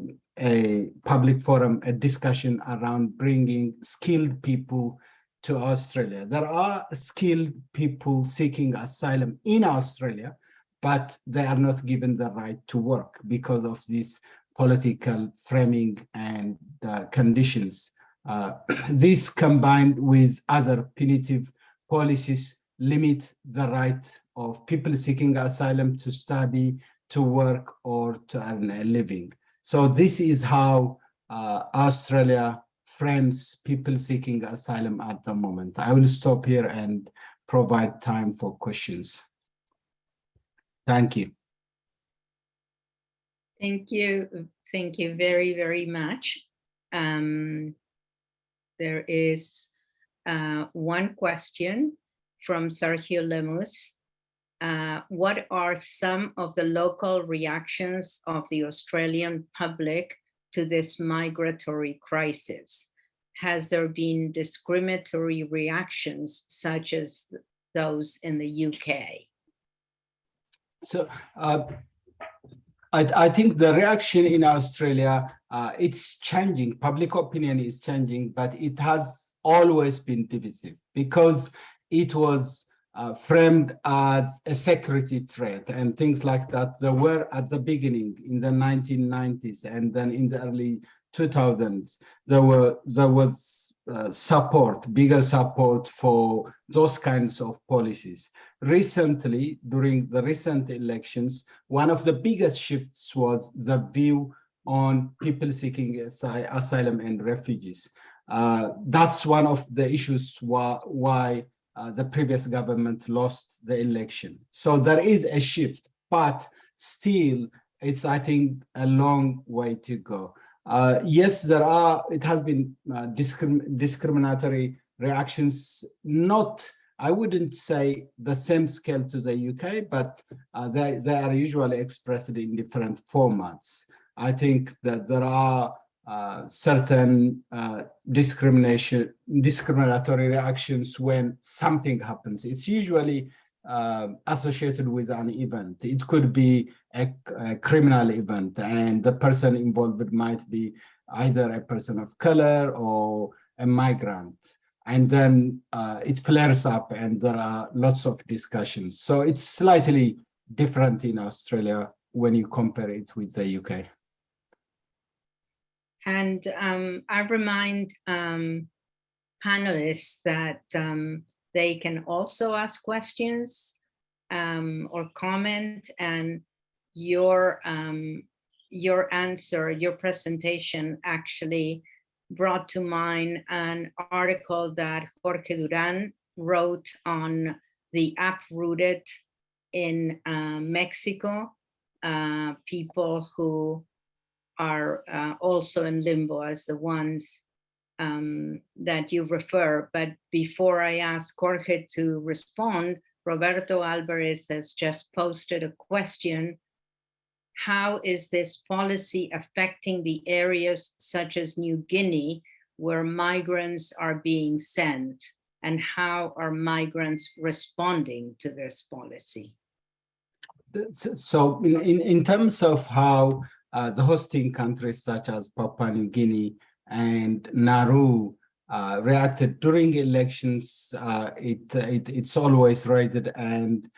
public forum, a discussion around bringing skilled people to Australia. There are skilled people seeking asylum in Australia, but they are not given the right to work because of this political framing and conditions. This, combined with other punitive policies, limit the right of people seeking asylum to study, to work, or to earn a living. So this is how Australia frames people seeking asylum at the moment. I will stop here and provide time for questions. Thank you. Thank you. Thank you very, very much. There is one question from Sergio Lemus. What are some of the local reactions of the Australian public to this migratory crisis? Has there been discriminatory reactions such as those in the UK? So I think the reaction in Australia, it's changing. Public opinion is changing, but it has always been divisive because it was framed as a security threat and things like that. There were at the beginning in the 1990s and then in the early 2000s, there was support, bigger support for those kinds of policies. Recently, during the recent elections, one of the biggest shifts was the view on people seeking asylum and refugees. That's one of the issues why the previous government lost the election. So there is a shift, but still it's, I think, a long way to go. Yes, it has been discriminatory reactions, not, I wouldn't say the same scale to the UK, but they are usually expressed in different formats. I think that there are certain discriminatory reactions when something happens. It's usually associated with an event. It could be a criminal event, and the person involved might be either a person of color or a migrant. And then it flares up and there are lots of discussions. So it's slightly different in Australia when you compare it with the UK. And I remind panelists that they can also ask questions or comment, and your answer, your presentation actually brought to mind an article that Jorge Duran wrote on the uprooted in Mexico, people who are also in limbo as the ones that you refer. But before I ask Jorge to respond, Roberto Alvarez has just posted a question. How is this policy affecting the areas such as New Guinea where migrants are being sent? And how are migrants responding to this policy? So in terms of how the hosting countries such as Papua New Guinea and Nauru reacted during elections, it's always raised and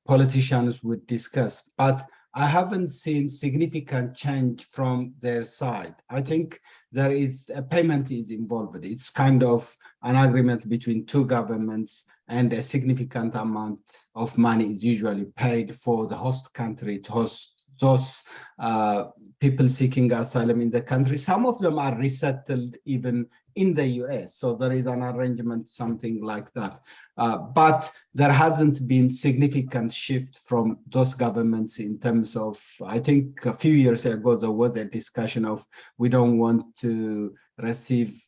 politicians would discuss, but I haven't seen significant change from their side. I think there is a payment is involved. It's kind of an agreement between two governments, and a significant amount of money is usually paid for the host country to host those people seeking asylum in the country. Some of them are resettled even in the US. So there is an arrangement, something like that. But there hasn't been significant shift from those governments in terms of, I think a few years ago, there was a discussion of, we don't want to receive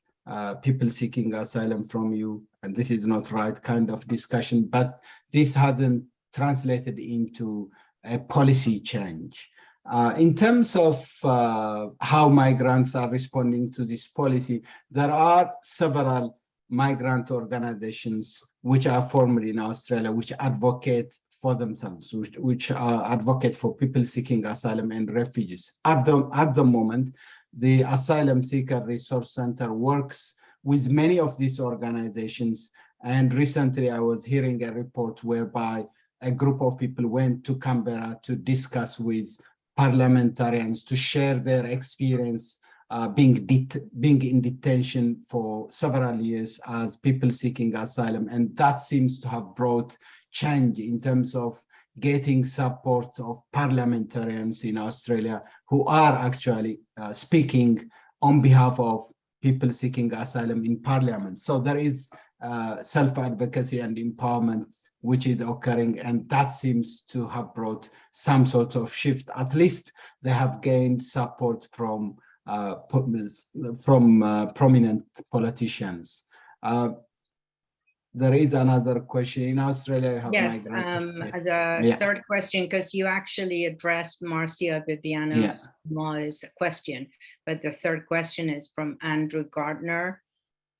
people seeking asylum from you, and this is not right kind of discussion, but this hasn't translated into a policy change. In terms of how migrants are responding to this policy, there are several migrant organizations which are formed in Australia, which advocate for themselves, which advocate for people seeking asylum and refugees. At the moment, the Asylum Seeker Resource Center works with many of these organizations. And recently I was hearing a report whereby a group of people went to Canberra to discuss with parliamentarians to share their experience being in detention for several years as people seeking asylum. And that seems to have brought change in terms of getting support of parliamentarians in Australia who are actually speaking on behalf of people seeking asylum in parliament. So there is self-advocacy and empowerment which is occurring, and that seems to have brought some sort of shift. At least they have gained support from prominent politicians. There is another question. In Australia, you have yes, the third question, because you actually addressed Marcia Viviano's question, but the third question is from Andrew Gardner,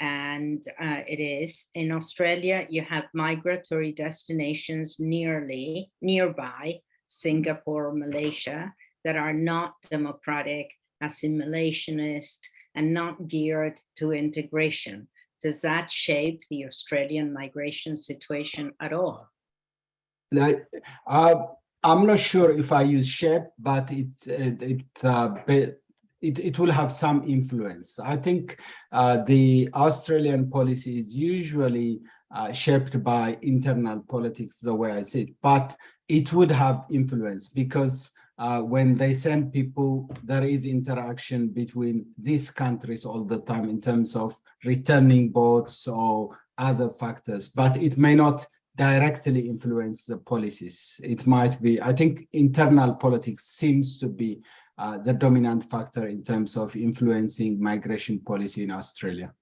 and it is, in Australia, you have migratory destinations nearby Singapore, Malaysia, that are not democratic, assimilationist, and not geared to integration. Does that shape the Australian migration situation at all? I'm not sure if I use shape, but it will have some influence. I think the Australian policy is usually shaped by internal politics, the way I see it, but it would have influence because when they send people, there is interaction between these countries all the time in terms of returning boats or other factors, but it may not directly influence the policies. It might be, I think internal politics seems to be the dominant factor in terms of influencing migration policy in Australia.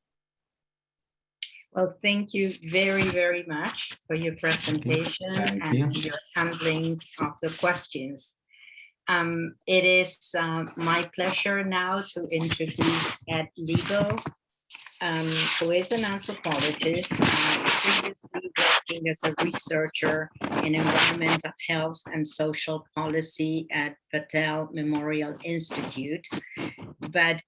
Well, thank you very, very much for your presentation and your handling of the questions. It is my pleasure now to introduce Ed Lebo, who is an anthropologist, previously working as a researcher in environmental health and social policy at Patel Memorial Institute, but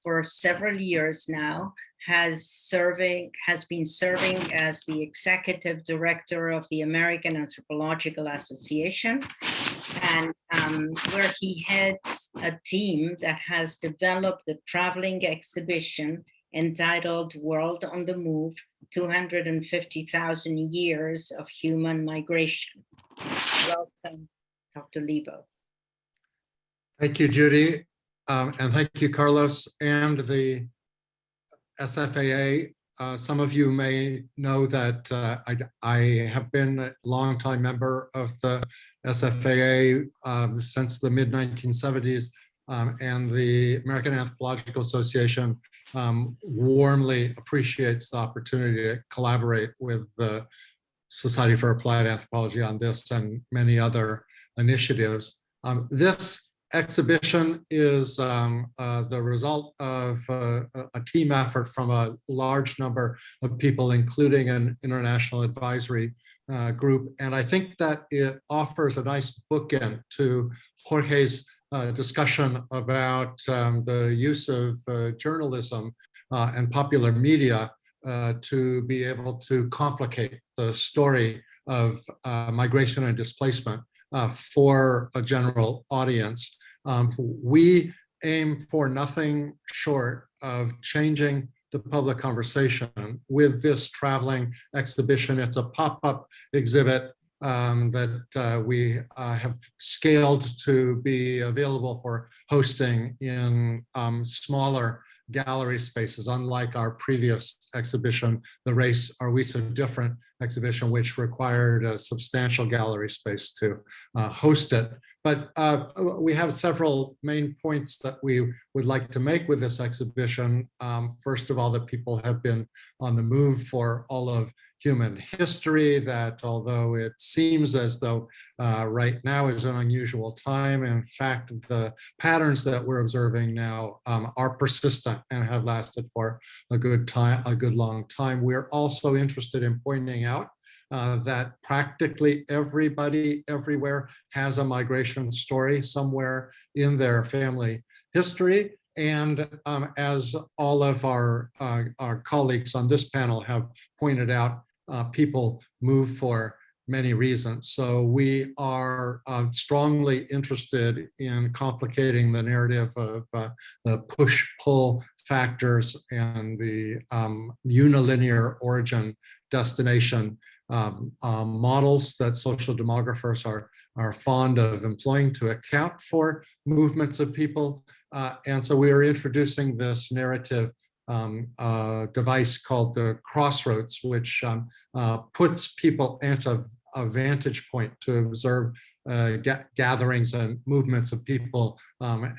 for several years now has been serving as the executive director of the American Anthropological Association, and where he heads a team that has developed the traveling exhibition entitled World on the Move, 250,000 Years of Human Migration. Welcome, Dr. Lebo. Thank you, Judy. And thank you, Carlos, and the SfAA. Some of you may know that I have been a longtime member of the SfAA since the mid-1970s, and the American Anthropological Association warmly appreciates the opportunity to collaborate with the Society for Applied Anthropology on this and many other initiatives. This exhibition is the result of a team effort from a large number of people, including an international advisory group. And I think that it offers a nice bookend to Jorge's discussion about the use of journalism and popular media to be able to complicate the story of migration and displacement for a general audience. We aim for nothing short of changing the public conversation with this traveling exhibition. It's a pop-up exhibit that we have scaled to be available for hosting in smaller gallery spaces, unlike our previous exhibition, The Race, Are We So Different exhibition, which required a substantial gallery space to host it. But we have several main points that we would like to make with this exhibition. First of all, that people have been on the move for all of human history, that although it seems as though right now is an unusual time, in fact, the patterns that we're observing now are persistent and have lasted for a good long time. We're also interested in pointing out that practically everybody everywhere has a migration story somewhere in their family history. And as all of our colleagues on this panel have pointed out, people move for many reasons. So we are strongly interested in complicating the narrative of the push-pull factors and the unilinear origin destination models that social demographers are fond of employing to account for movements of people. And so we are introducing this narrative device called the Crossroads, which puts people at a vantage point to observe gatherings and movements of people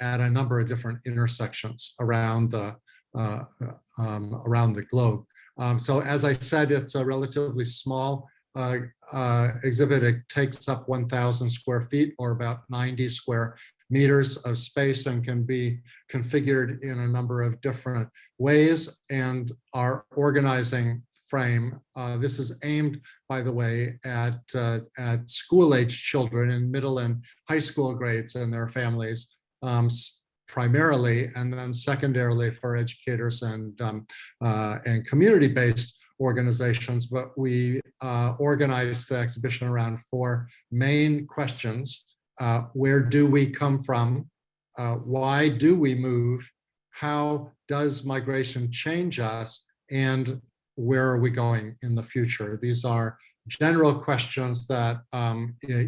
at a number of different intersections around the globe. So as I said, it's a relatively small exhibit. It takes up 1,000 square feet, or about 90 square meters of space, and can be configured in a number of different ways. And our organizing frame, this is aimed, by the way, at school-age children in middle and high school grades and their families, primarily, and then secondarily for educators and community-based organizations. But we organized the exhibition around 4 main questions. Where do we come from? Why do we move? How does migration change us? And where are we going in the future? These are general questions that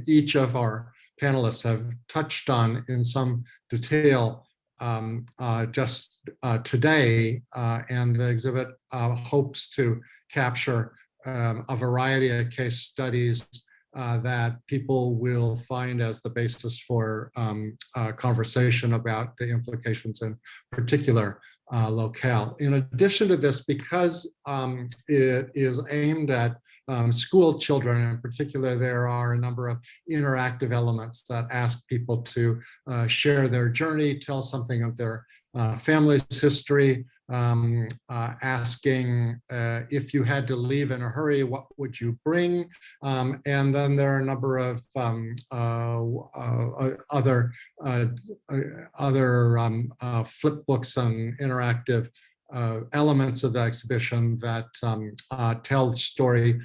each of our panelists have touched on in some detail just today. And the exhibit hopes to capture a variety of case studies that people will find as the basis for conversation about the implications in particular locale. In addition to this, because it is aimed at school children in particular, there are a number of interactive elements that ask people to share their journey, tell something of their family's history, asking if you had to leave in a hurry, what would you bring? And then there are a number of other flip books and interactive elements of the exhibition that tell the story,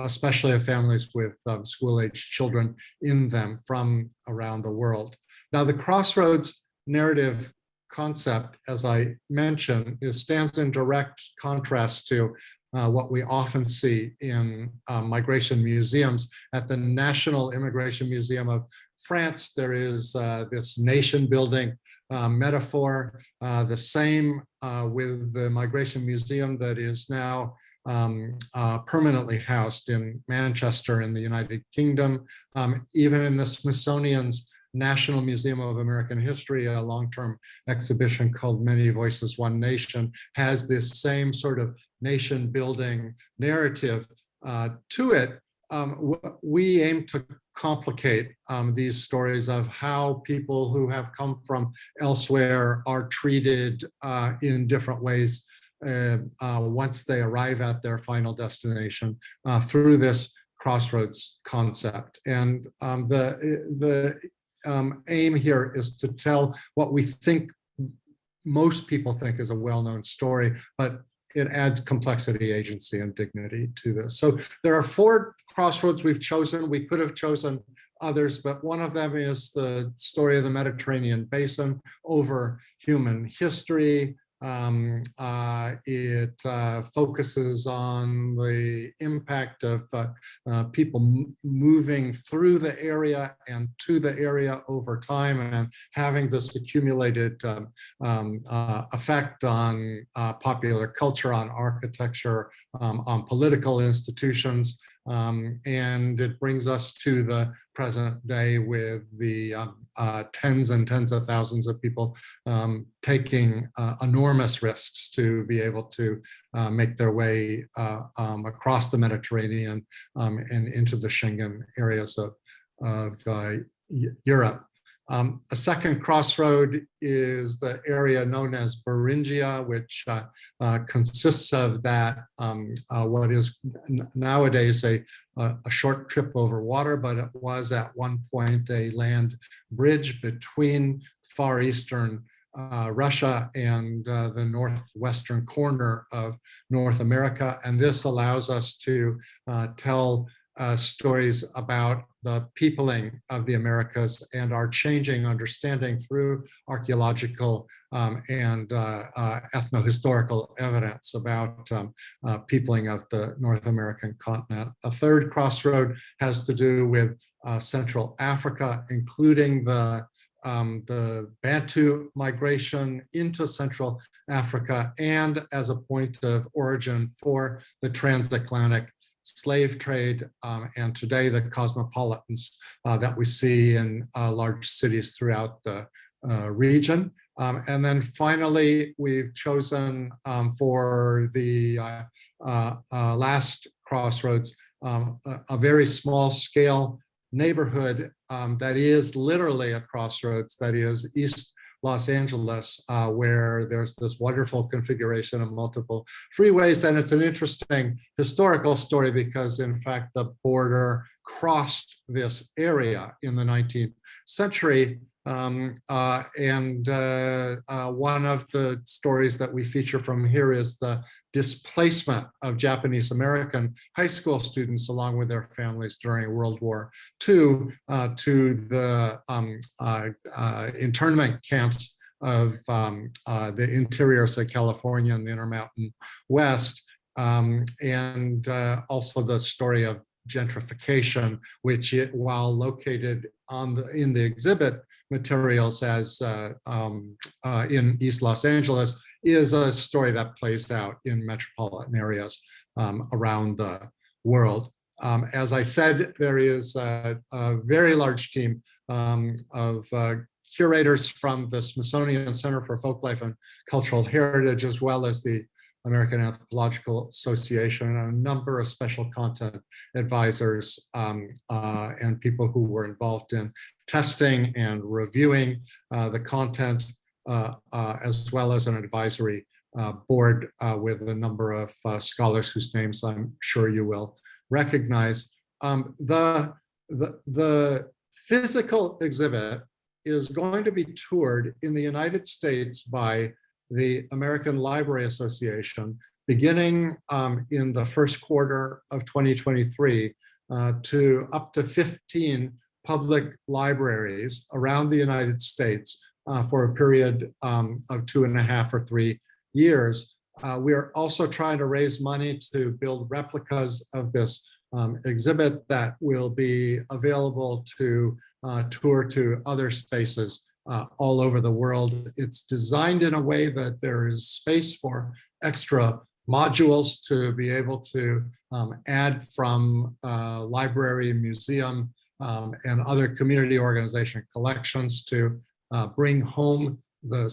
especially of families with school-age children in them from around the world. Now, the Crossroads narrative concept, as I mentioned, stands in direct contrast to what we often see in migration museums. At the National Immigration Museum of France, there is this nation building metaphor, the same with the Migration Museum that is now permanently housed in Manchester in the United Kingdom. Even in the Smithsonian's National Museum of American History, a long-term exhibition called Many Voices, One Nation, has this same sort of nation-building narrative to it. We aim to complicate these stories of how people who have come from elsewhere are treated in different ways once they arrive at their final destination through this crossroads concept. And the aim here is to tell what we think most people think is a well-known story, but it adds complexity, agency, and dignity to this. So there are 4 crossroads we've chosen. We could have chosen others, but one of them is the story of the Mediterranean basin over human history. It focuses on the impact of people moving through the area and to the area over time and having this accumulated effect on popular culture, on architecture, on political institutions. And it brings us to the present day with the tens and tens of thousands of people taking enormous risks to be able to make their way across the Mediterranean and into the Schengen areas of Europe. A second crossroad is the area known as Beringia, which consists of that, what is nowadays a short trip over water, but it was at one point a land bridge between Far Eastern Russia and the northwestern corner of North America. And this allows us to tell stories about the peopling of the Americas and our changing understanding through archaeological and ethnohistorical evidence about peopling of the North American continent. A third crossroad has to do with Central Africa, including the Bantu migration into Central Africa and as a point of origin for the transatlantic slave trade, and today the cosmopolitans that we see in large cities throughout the region. And then finally, we've chosen for the last crossroads, a very small scale neighborhood that is literally a crossroads, that is East Los Angeles, where there's this wonderful configuration of multiple freeways. And it's an interesting historical story because in fact, the border crossed this area in the 19th century. One of the stories that we feature from here is the displacement of Japanese American high school students along with their families during World War II to the internment camps of the interiors of California and the Intermountain West, and also the story of gentrification, which while located in the exhibit materials as in East Los Angeles, is a story that plays out in metropolitan areas around the world. As I said, there is a very large team of curators from the Smithsonian Center for Folklife and Cultural Heritage, as well as the American Anthropological Association, and a number of special content advisors and people who were involved in testing and reviewing the content, as well as an advisory board with a number of scholars whose names I'm sure you will recognize. The physical exhibit is going to be toured in the United States by the American Library Association, beginning in the first quarter of 2023 to up to 15 public libraries around the United States for a period of 2.5 or 3 years. We are also trying to raise money to build replicas of this exhibit that will be available to tour to other spaces all over the world. It's designed in a way that there is space for extra modules to be able to add from library, museum and other community organization collections to bring home the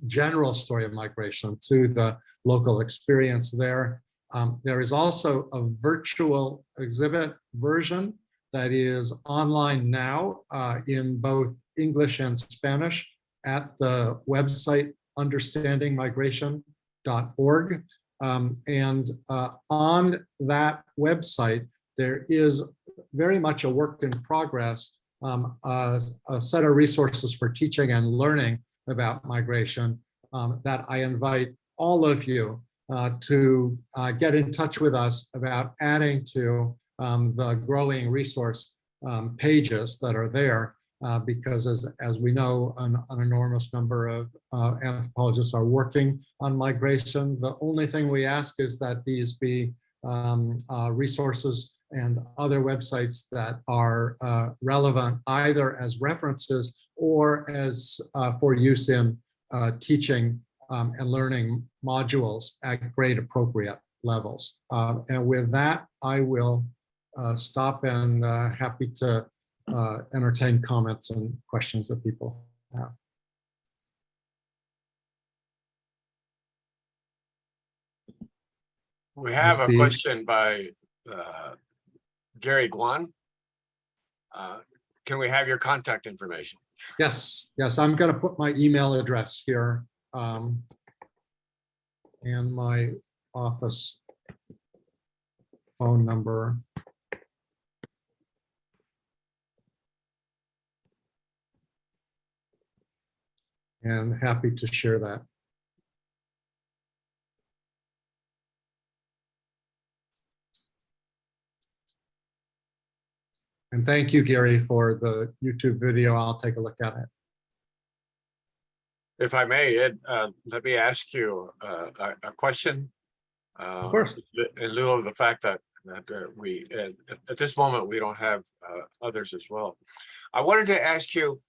general story of migration to the local experience there. There is also a virtual exhibit version that is online now in both English and Spanish at the website understandingmigration.org. And on that website, there is very much a work in progress, a set of resources for teaching and learning about migration that I invite all of you to get in touch with us about adding to the growing resource pages that are there, because as we know, an enormous number of anthropologists are working on migration. The only thing we ask is that these be resources and other websites that are relevant either as references or as for use in teaching and learning modules at grade appropriate levels. And with that, I will stop and happy to entertain comments and questions that people have. We have a question by Gary Guan. Can we have your contact information? Yes, I'm going to put my email address here and my office phone number. And happy to share that. And thank you, Gary, for the YouTube video. I'll take a look at it. If I may, Ed, let me ask you a question. Of course. In lieu of the fact that we, at this moment, we don't have others as well. I wanted to ask you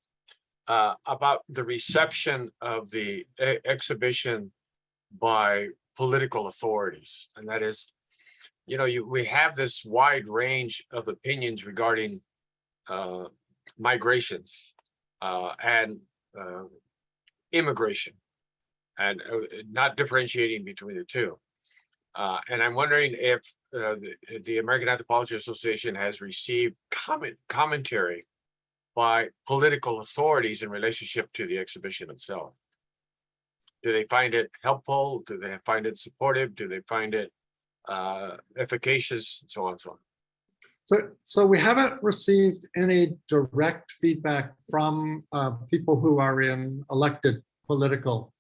about the reception of the exhibition by political authorities. And that is, you know, we have this wide range of opinions regarding migrations and immigration, and not differentiating between the two. And I'm wondering if the American Anthropology Association has received commentary by political authorities in relationship to the exhibition itself. Do they find it helpful? Do they find it supportive? Do they find it efficacious, and so on and so on? So we haven't received any direct feedback from people who are in elected political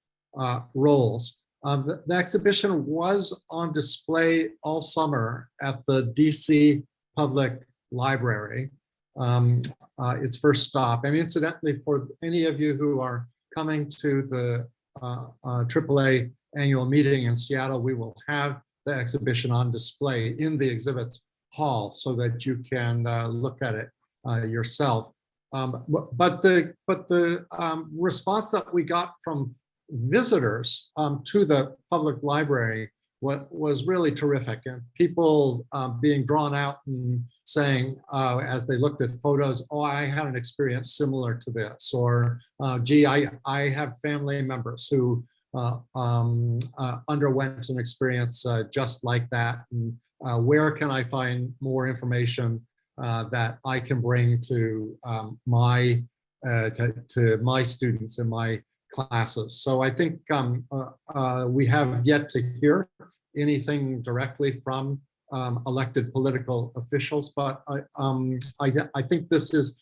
roles. The exhibition was on display all summer at the DC Public Library. Its first stop. And incidentally, for any of you who are coming to the AAA annual meeting in Seattle, we will have the exhibition on display in the exhibits hall so that you can look at it yourself. But the response that we got from visitors to the public library was really terrific, and people being drawn out and saying as they looked at photos, oh, I had an experience similar to this, or gee, I have family members who underwent an experience just like that, and where can I find more information that I can bring to my students in my classes. So I think we have yet to hear anything directly from elected political officials, but I think this is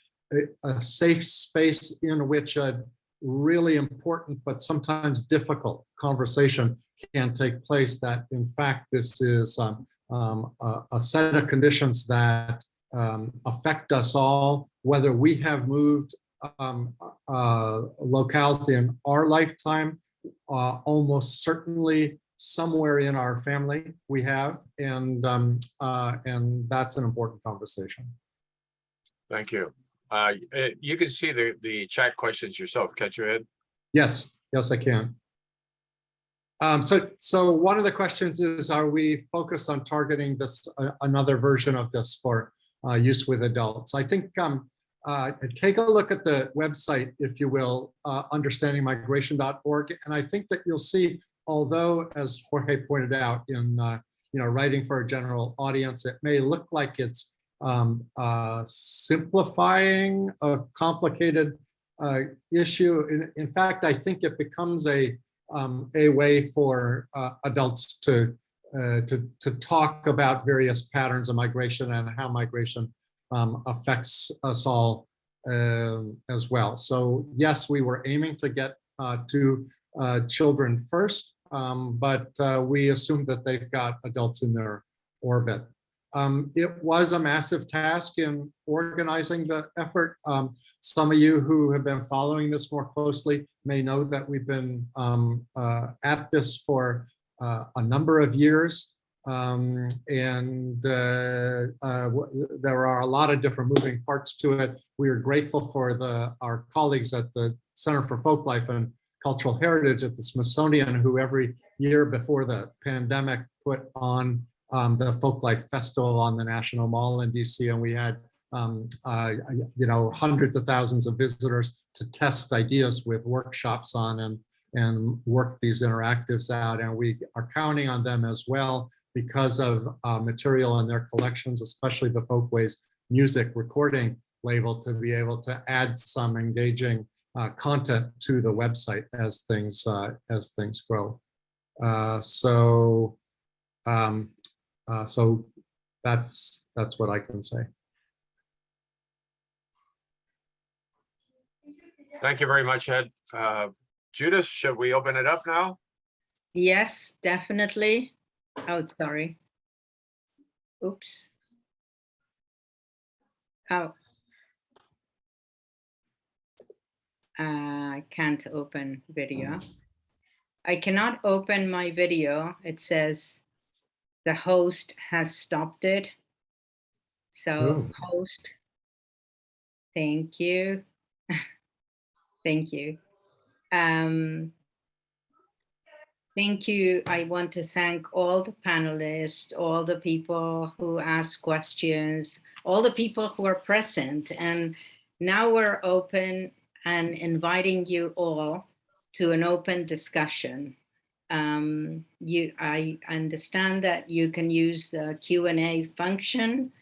a safe space in which a really important but sometimes difficult conversation can take place, that in fact this is a set of conditions that affect us all, whether we have moved locales in our lifetime, almost certainly somewhere in our family we have, and that's an important conversation. Thank you. You can see the chat questions yourself, can't you, Ed? Yes, I can. So one of the questions is, are we focused on targeting this another version of this for use with adults. I think take a look at the website, if you will, understandingmigration.org, and I think that you'll see, although, as Jorge pointed out, in writing for a general audience, it may look like it's simplifying a complicated issue. In fact, I think it becomes a way for adults to talk about various patterns of migration and how migration affects us all as well. So yes, we were aiming to get to children first, but we assume that they've got adults in their orbit. It was a massive task in organizing the effort. Some of you who have been following this more closely may know that we've been at this for a number of years. And there are a lot of different moving parts to it. We are grateful for our colleagues at the Center for Folklife and Cultural Heritage at the Smithsonian, who every year before the pandemic put on the Folklife Festival on the National Mall in DC, and we had hundreds of thousands of visitors to test ideas with workshops on and work these interactives out. And we are counting on them as well because of material in their collections, especially the Folkways music recording label, to be able to add some engaging content to the website as things grow. So that's what I can say. Thank you very much, Ed. Judith, should we open it up now? Yes, definitely. Oh, sorry. Oops. Oh. I can't open video. I cannot open my video. It says the host has stopped it. So host, thank you. Thank you. Thank you. I want to thank all the panelists, all the people who asked questions, all the people who are present. And now we're open and inviting you all to an open discussion. I understand that you can use the Q&A function.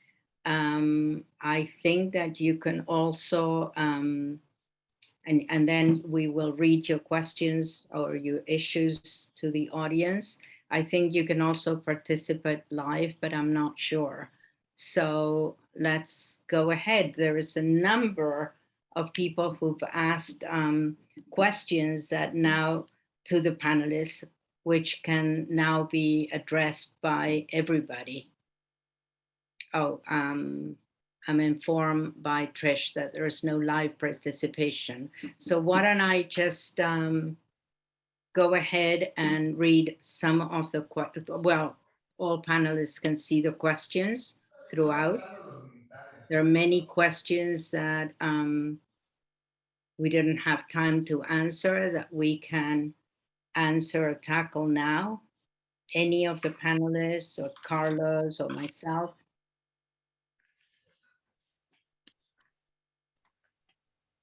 I think that you can also, and then we will read your questions or your issues to the audience. I think you can also participate live, but I'm not sure. So let's go ahead. There is a number of people who've asked questions that now to the panelists, which can now be addressed by everybody. Oh, I'm informed by Trish that there is no live participation. So why don't I just go ahead and read some of the, well, all panelists can see the questions throughout. There are many questions that we didn't have time to answer that we can answer or tackle now. Any of the panelists or Carlos or myself.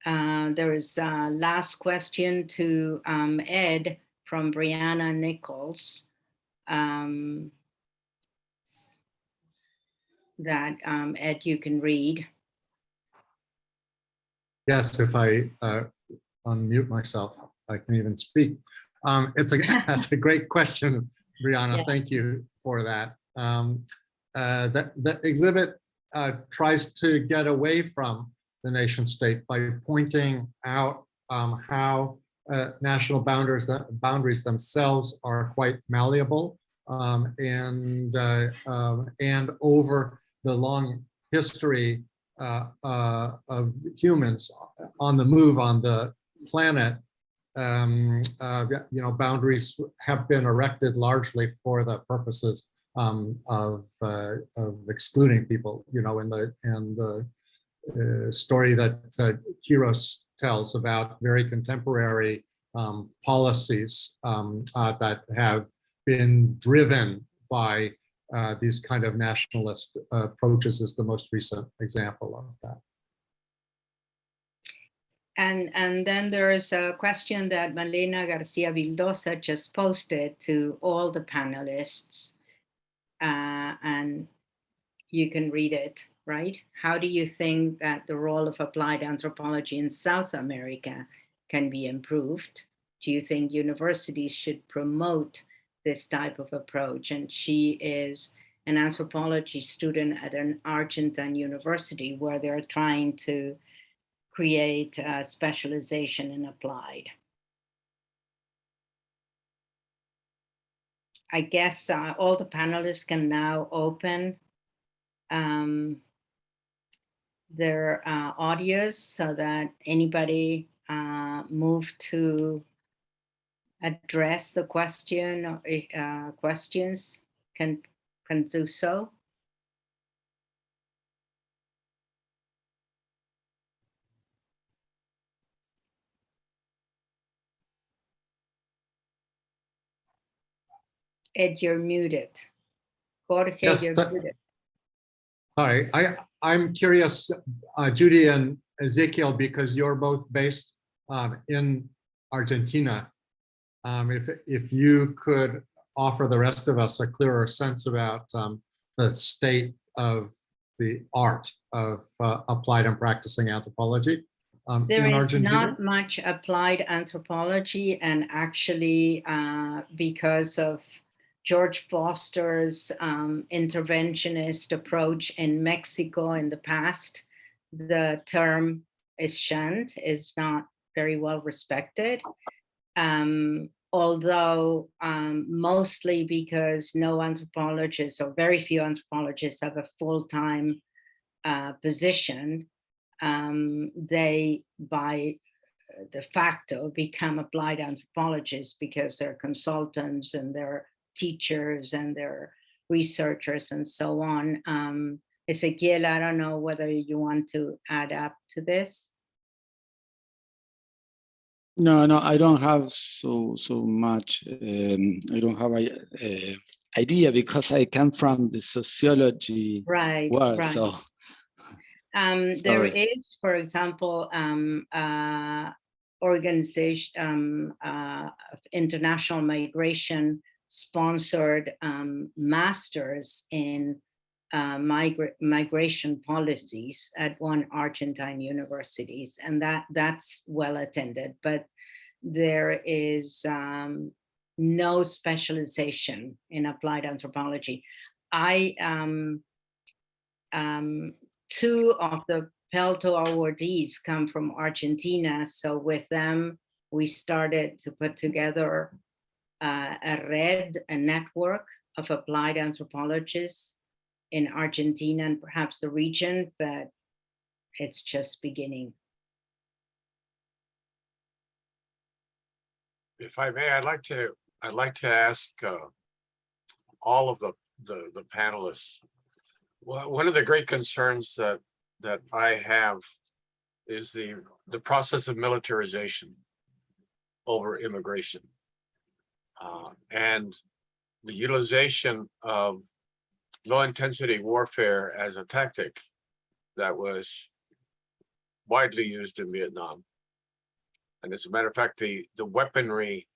There is a last question to Ed from Brianna Nichols that Ed, you can read. Yes, if I unmute myself, I can even speak. That's a great question, Brianna. Yeah. Thank you for that. The exhibit tries to get away from the nation state by pointing out how national boundaries themselves are quite malleable, and over the long history of humans on the move on the planet, boundaries have been erected largely for the purposes of excluding people. In the story that Kiros tells about very contemporary policies that have been driven by these kind of nationalist approaches is the most recent example of that. And then there is a question that Malena Garcia Vildosa just posted to all the panelists, and you can read it, right? How do you think that the role of applied anthropology in South America can be improved? Do you think universities should promote this type of approach? And she is an anthropology student at an Argentine university where they're trying to create a specialization in applied. I guess all the panelists can now open their audios so that anybody move to address the question or questions can do so. Ed, you're muted. Jorge, Yes, you're muted. Hi, I'm curious, Judy and Ezekiel, because you're both based in Argentina. If you could offer the rest of us a clearer sense about the state of the art of applied and practicing anthropology There in is Argentina. not much applied anthropology, and actually because of George Foster's interventionist approach in Mexico in the past, the term is shunned, is not very well respected. Although mostly because no anthropologists or very few anthropologists have a full-time position, they by de facto become applied anthropologists because they're consultants and they're teachers and they're researchers and so on. Ezequiel, I don't know whether you want to add up to this. No, I don't have so much. I don't have a idea because I come from the sociology world. Right. So there is, for example, organization international migration sponsored masters in migration policies at one Argentine universities, and that's well attended, but there is no specialization in applied anthropology. Two of the Pelto awardees come from Argentina, so with them we started to put together a network of applied anthropologists in Argentina and perhaps the region, but it's just beginning. If I may, I'd like to ask all of the panelists. One of the great concerns that I have is the process of militarization over immigration, and the utilization of low-intensity warfare as a tactic that was widely used in Vietnam. And as a matter of fact, the weaponry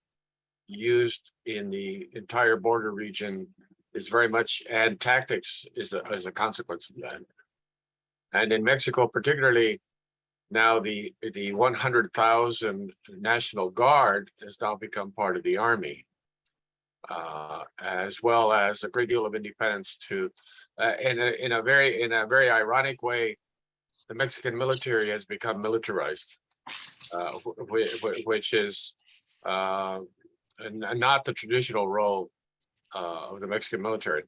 used in the entire border region is very much, and tactics is a consequence of that. And in Mexico, particularly now, the 100,000 National Guard has now become part of the army, as well as a great deal of independence to, in a very ironic way, the Mexican military has become militarized, which is not the traditional role of the Mexican military,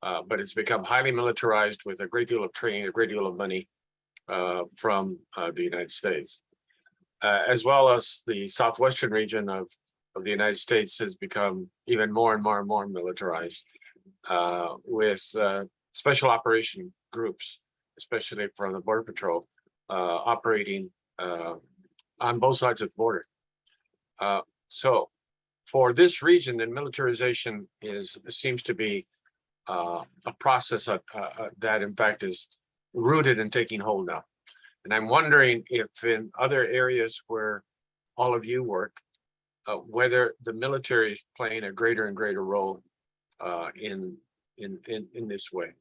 but it's become highly militarized with a great deal of training, a great deal of money from the United States, as well as the southwestern region of the United States has become even more and more and more militarized, with special operation groups, especially from the Border Patrol, operating on both sides of the border. So for this region, the militarization seems to be a process that in fact is rooted in taking hold now. And I'm wondering if in other areas where all of you work, whether the military is playing a greater and greater role in this way.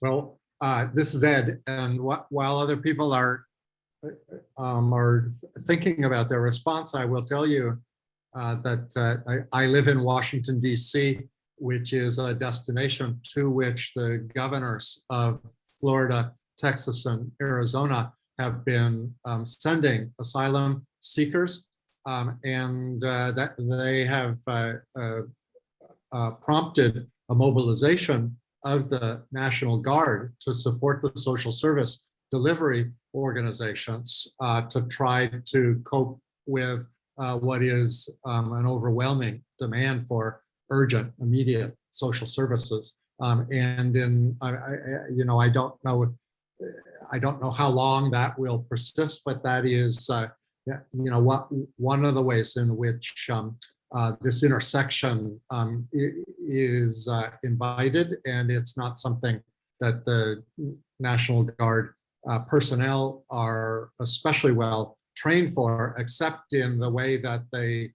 Well, this is Ed, and while other people are thinking about their response, I will tell you that I live in Washington, D.C., which is a destination to which the governors of Florida, Texas, and Arizona have been sending asylum seekers, and that they have prompted a mobilization of the National Guard to support the social service delivery organizations to try to cope with what is an overwhelming demand for urgent, immediate social services. And in, I don't know how long that will persist, but that is, one of the ways in which this intersection is invited, and it's not something that the National Guard personnel are especially well trained for, except in the way that they,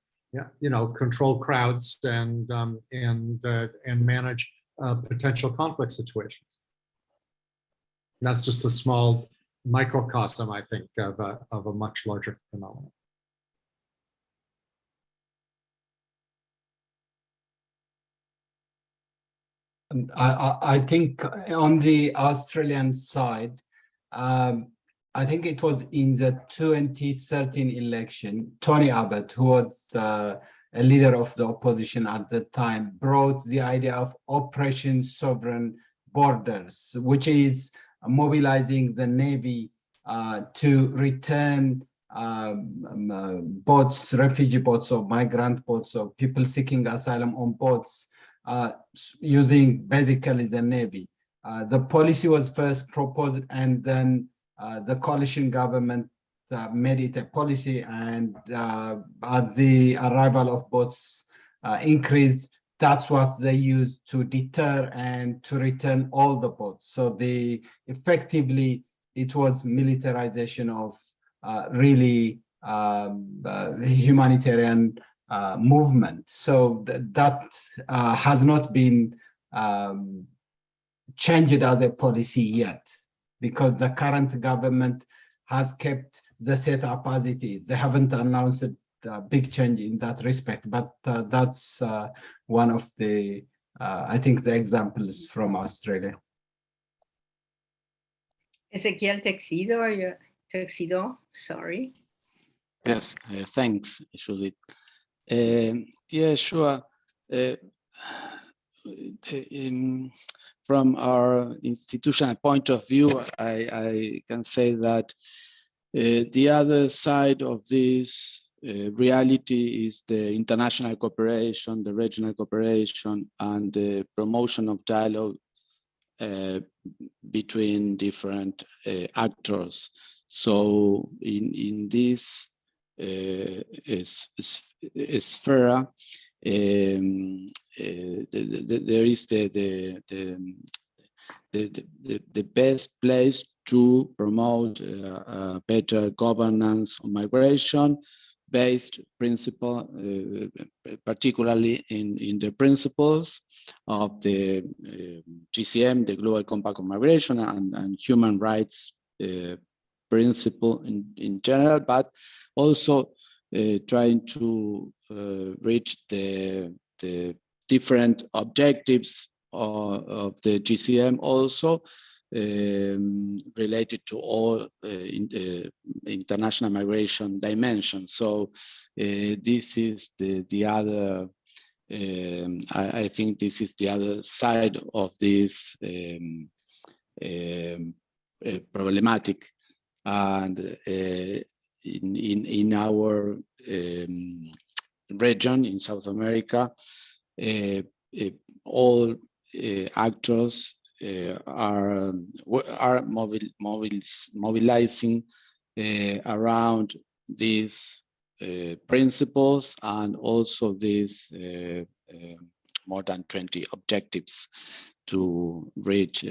control crowds and manage potential conflict situations. And that's just a small microcosm, I think, of a much larger phenomenon. I think on the Australian side, I think it was in the 2013 election, Tony Abbott, who was a leader of the opposition at the time, brought the idea of Operation Sovereign Borders, which is mobilizing the Navy to return boats, refugee boats or migrant boats or people seeking asylum on boats using basically the Navy. The policy was first proposed, and then the coalition government made it a policy, and at the arrival of boats increased, that's what they used to deter and to return all the boats. So effectively, it was militarization of really humanitarian movement. So that has not been changed as a policy yet, because the current government has kept the setup as it is. They haven't announced a big change in that respect, but that's one of the, I think, the examples from Australia. Ezequiel Texido, sorry. Yes, thanks, Judith. Yeah, sure. From our institutional point of view, I can say that the other side of this reality is the international cooperation, the regional cooperation, and the promotion of dialogue between different actors. So in this sphere, there is the best place to promote better governance on migration based principle, particularly in the principles of the GCM, the Global Compact on Migration, and human rights principle in general, but also trying to reach the different objectives of the GCM, also related to all international migration dimensions. So this is the other, I think this is the other side of this problematic. And in our region in South America, all actors are mobilizing around these principles and also these more than 20 objectives to reach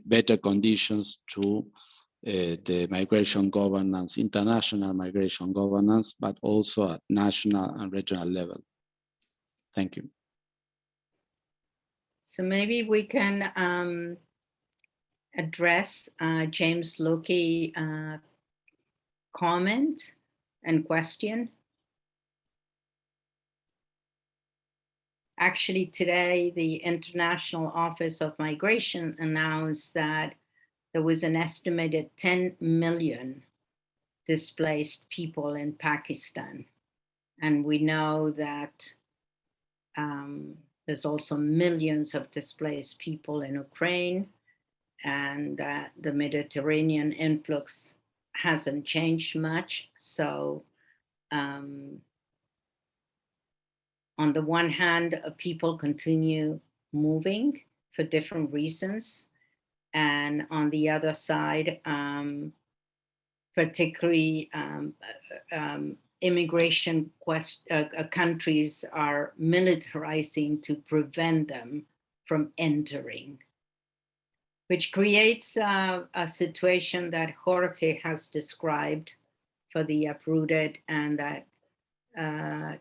better conditions to the migration governance, international migration governance, but also at national and regional level. Thank you. So maybe we can address James Loki comment and question. Actually, today, the International Office of Migration announced that there was an estimated 10 million displaced people in Pakistan. And we know that there's also millions of displaced people in Ukraine, and that the Mediterranean influx hasn't changed much. So on the one hand, people continue moving for different reasons. And on the other side, particularly immigration countries are militarizing to prevent them from entering, which creates a situation that Jorge has described for the uprooted and that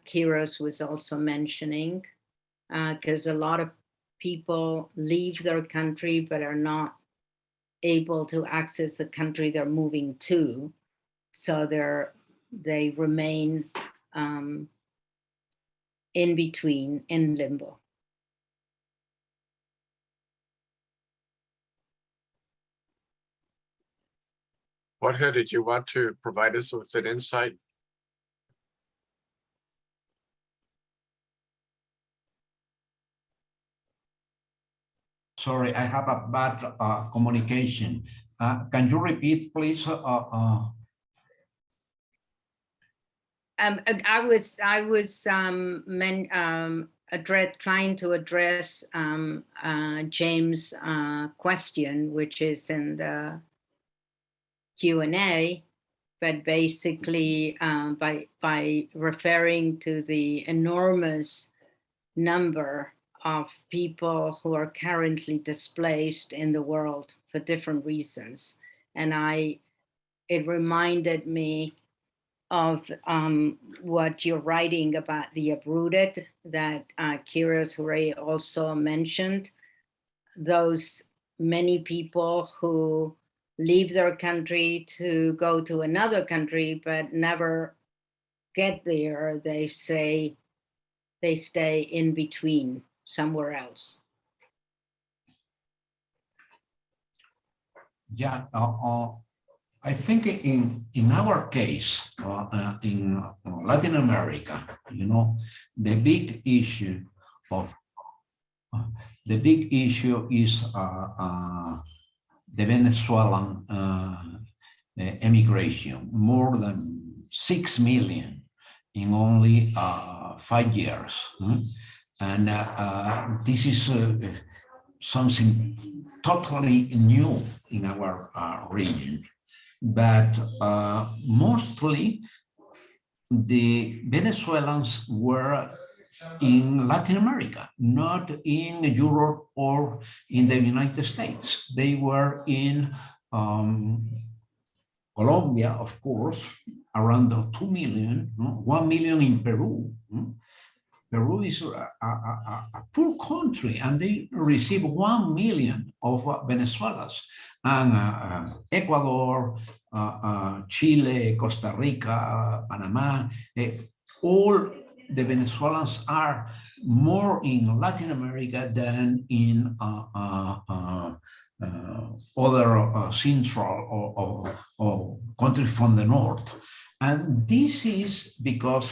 Kiros was also mentioning, because a lot of people leave their country but are not able to access the country they're moving to. So they remain in between, in limbo. Jorge, did you want to provide us with an insight? Sorry, I have a bad communication. Can you repeat, please? I was trying to address James' question, which is in the Q&A, but basically by referring to the enormous number of people who are currently displaced in the world for different reasons. And it reminded me of what you're writing about the uprooted that Kiros Hooray also mentioned. Those many people who leave their country to go to another country, but never get there. They say they stay in between somewhere else. Yeah, I think in our case, in Latin America, you know, the big issue is the Venezuelan emigration, more than 6 million in only 5 years. And this is something totally new in our region. But mostly the Venezuelans were in Latin America, not in Europe or in the United States. They were in Colombia, of course, around 2 million, 1 million in Peru. Peru is a poor country, and they receive 1 million of Venezuelans. And Ecuador, Chile, Costa Rica, Panama, all the Venezuelans are more in Latin America than in other central or countries from the north. And this is because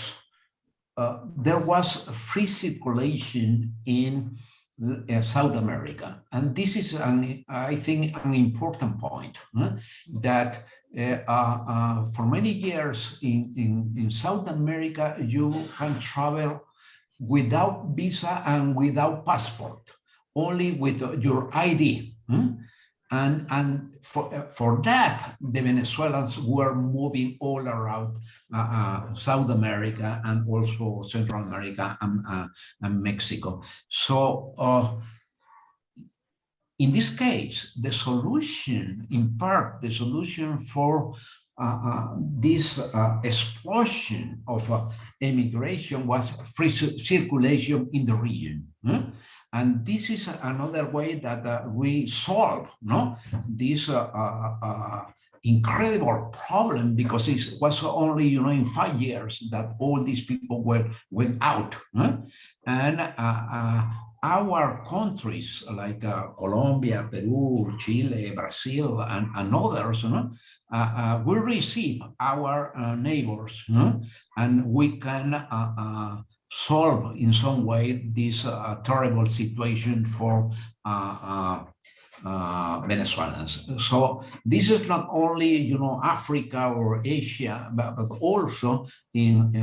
there was a free circulation in South America. And this is, I think, an important point, that for many years in South America, you can travel without visa and without passport, only with your ID. And for that, the Venezuelans were moving all around South America and also Central America and Mexico. So in this case, the solution, in part, the solution for this explosion of immigration was free circulation in the region. And this is another way that we solve this incredible problem, because it was only in 5 years that all these people went out. And our countries like Colombia, Peru, Chile, Brazil, and others will receive our neighbors, and we can solve in some way this terrible situation for Venezuelans. So this is not only Africa or Asia, but also in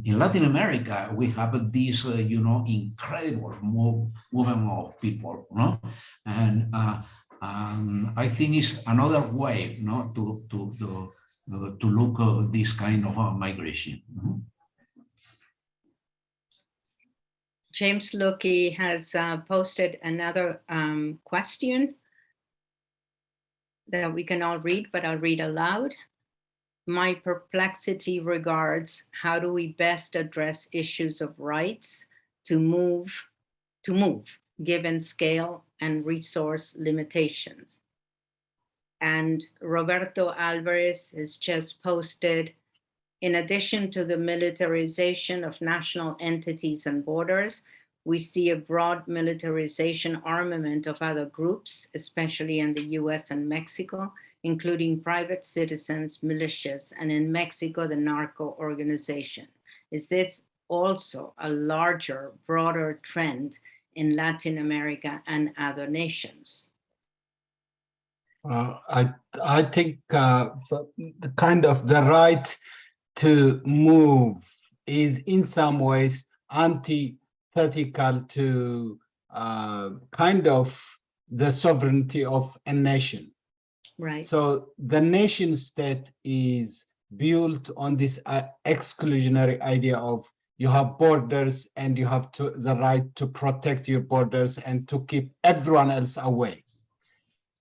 Latin America we have this incredible movement of people, and I think it's another way to look at this kind of migration. James Lookey has posted another question that we can all read, but I'll read aloud. My perplexity regards how do we best address issues of rights to move, given scale and resource limitations. And Roberto Alvarez has just posted, in addition to the militarization of national entities and borders, we see a broad militarization armament of other groups, especially in the US and Mexico, including private citizens, militias, and in Mexico, the narco organization. Is this also a larger, broader trend in Latin America and other nations? I think the kind of the right to move is in some ways antithetical to kind of the sovereignty of a nation. Right. So the nation state is built on this exclusionary idea of you have borders and you have the right to protect your borders and to keep everyone else away.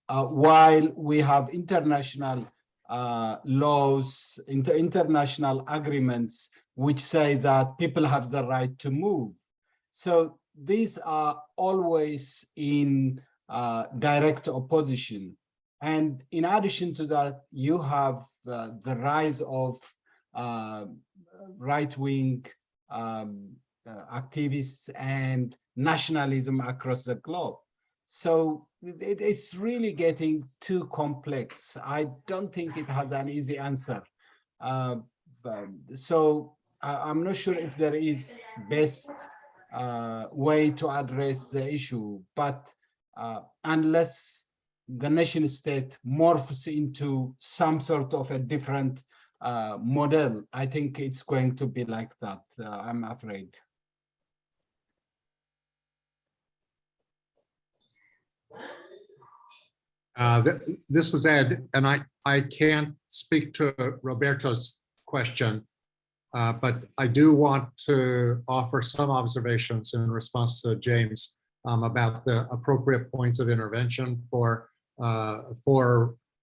While we have international laws, international agreements, which say that people have the right to move. So these are always in direct opposition. And in addition to that, you have the rise of right-wing activists and nationalism across the globe. So it's really getting too complex. I don't think it has an easy answer. So I'm not sure if there is best way to address the issue, but unless the nation state morphs into some sort of a different model, I think it's going to be like that, I'm afraid. This is Ed, and I can't speak to Roberto's question, but I do want to offer some observations in response to James about the appropriate points of intervention for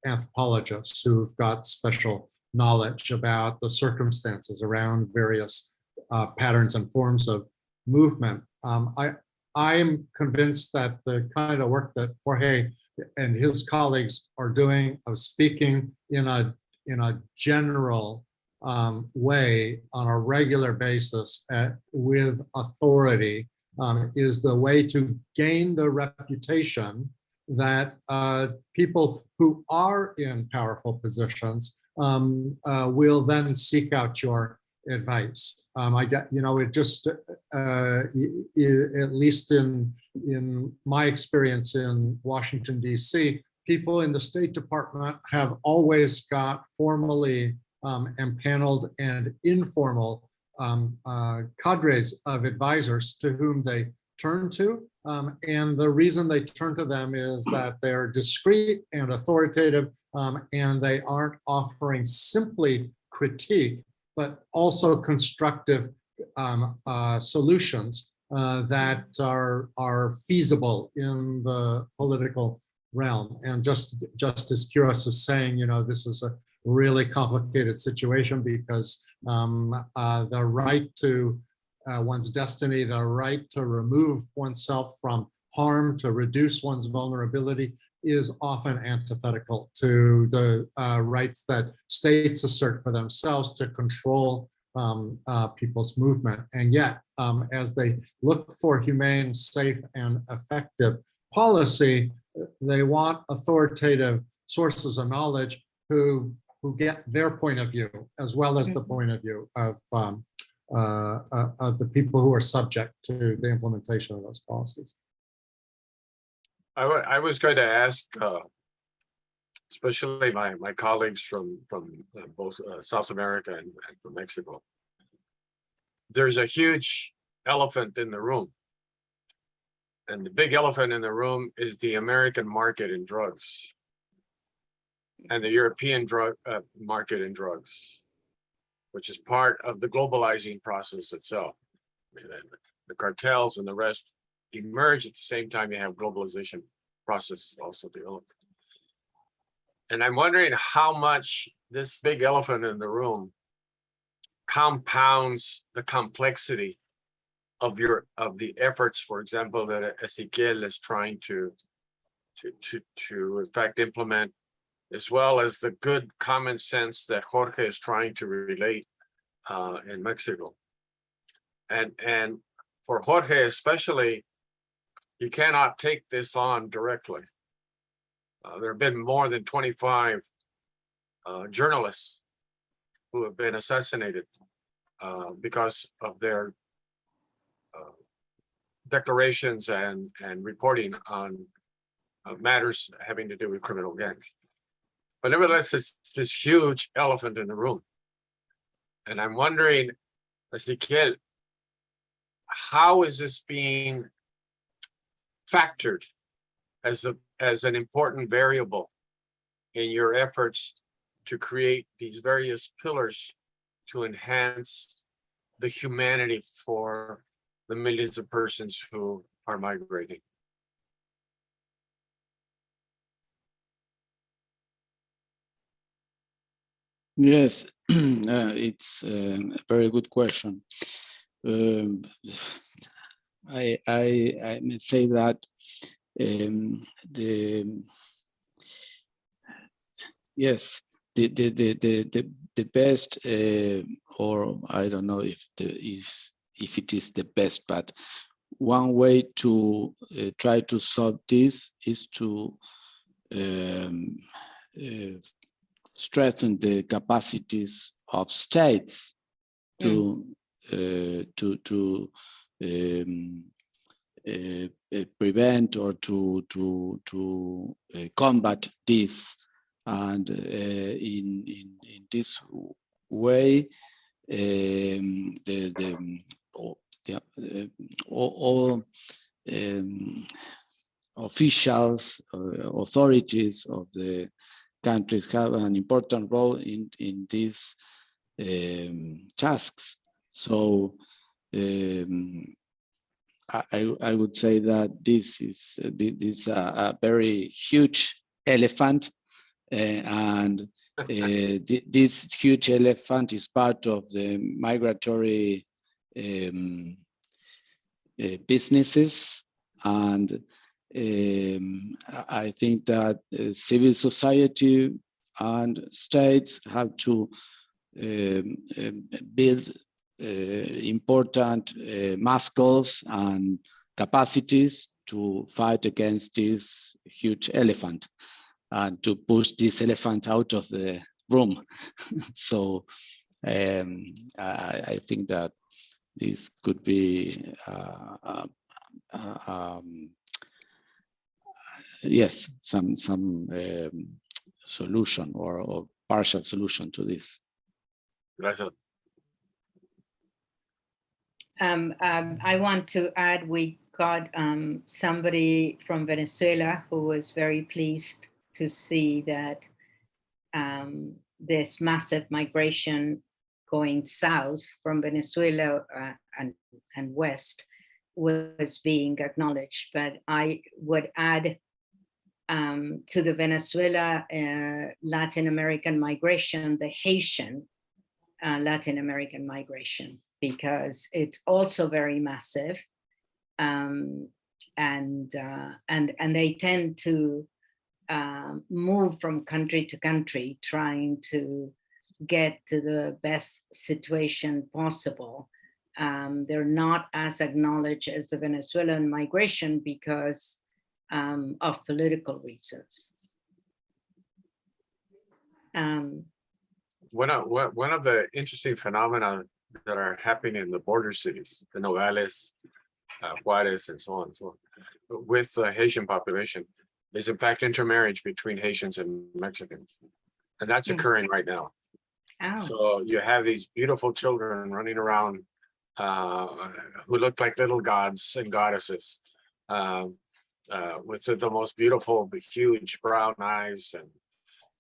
anthropologists who've got special knowledge about the circumstances around various patterns and forms of movement. I am convinced that the kind of work that Jorge and his colleagues are doing of speaking in a general way on a regular basis with authority is the way to gain the reputation that people who are in powerful positions will then seek out your advice. It just, at least in my experience in Washington, D.C., people in the State Department have always got formally empaneled and informal cadres of advisors to whom they turn to. And the reason they turn to them is that they're discreet and authoritative, and they aren't offering simply critique, but also constructive solutions that are feasible in the political realm. And just as Kiros is saying, you know, this is a really complicated situation because the right to one's destiny, the right to remove oneself from harm, to reduce one's vulnerability, is often antithetical to the rights that states assert for themselves to control people's movement. And yet, as they look for humane, safe, and effective policy, they want authoritative sources of knowledge who get their point of view, as well as the point of view of the people who are subject to the implementation of those policies. I was going to ask, especially my colleagues from both South America and from Mexico. There's a huge elephant in the room. And the big elephant in the room is the American market in drugs and the European drug market in drugs, which is part of the globalizing process itself. I mean, the cartels and the rest emerge at the same time you have globalization process also developed. And I'm wondering how much this big elephant in the room compounds the complexity of the efforts, for example, that Ezequiel is trying to in fact implement, as well as the good common sense that Jorge is trying to relate in Mexico. And for Jorge especially, he cannot take this on directly. There have been more than 25 journalists who have been assassinated because of their declarations and reporting on matters having to do with criminal gangs. But nevertheless, it's this huge elephant in the room. And I'm wondering, Ezequiel, how is this being factored as an important variable in your efforts to create these various pillars to enhance the humanity for the millions of persons who are migrating? Yes, it's a very good question. I may say that the best, or I don't know if it is the best, but one way to try to solve this is to strengthen the capacities of states to prevent or to combat this, and in this way, all officials, authorities of the countries have an important role in these tasks. So I would say that this is a very huge elephant, and this huge elephant is part of the migratory businesses, and I think that civil society and states have to build important muscles and capacities to fight against this huge elephant and to push this elephant out of the room. So I think that this could be yes, some solution or partial solution to this. Gracias. I want to add, we got somebody from Venezuela who was very pleased to see that this massive migration going south from Venezuela and west was being acknowledged. But I would add to the Venezuela Latin American migration, the Haitian Latin American migration, because it's also very massive. And they tend to move from country to country, trying to get to the best situation possible. They're not as acknowledged as the Venezuelan migration because of political reasons. One of the interesting phenomena that are happening in the border cities, the Nogales, Juarez, and so on and so on, with the Haitian population, is in fact intermarriage between Haitians and Mexicans. And that's occurring right now. Oh. So you have these beautiful children running around who look like little gods and goddesses with the most beautiful, huge brown eyes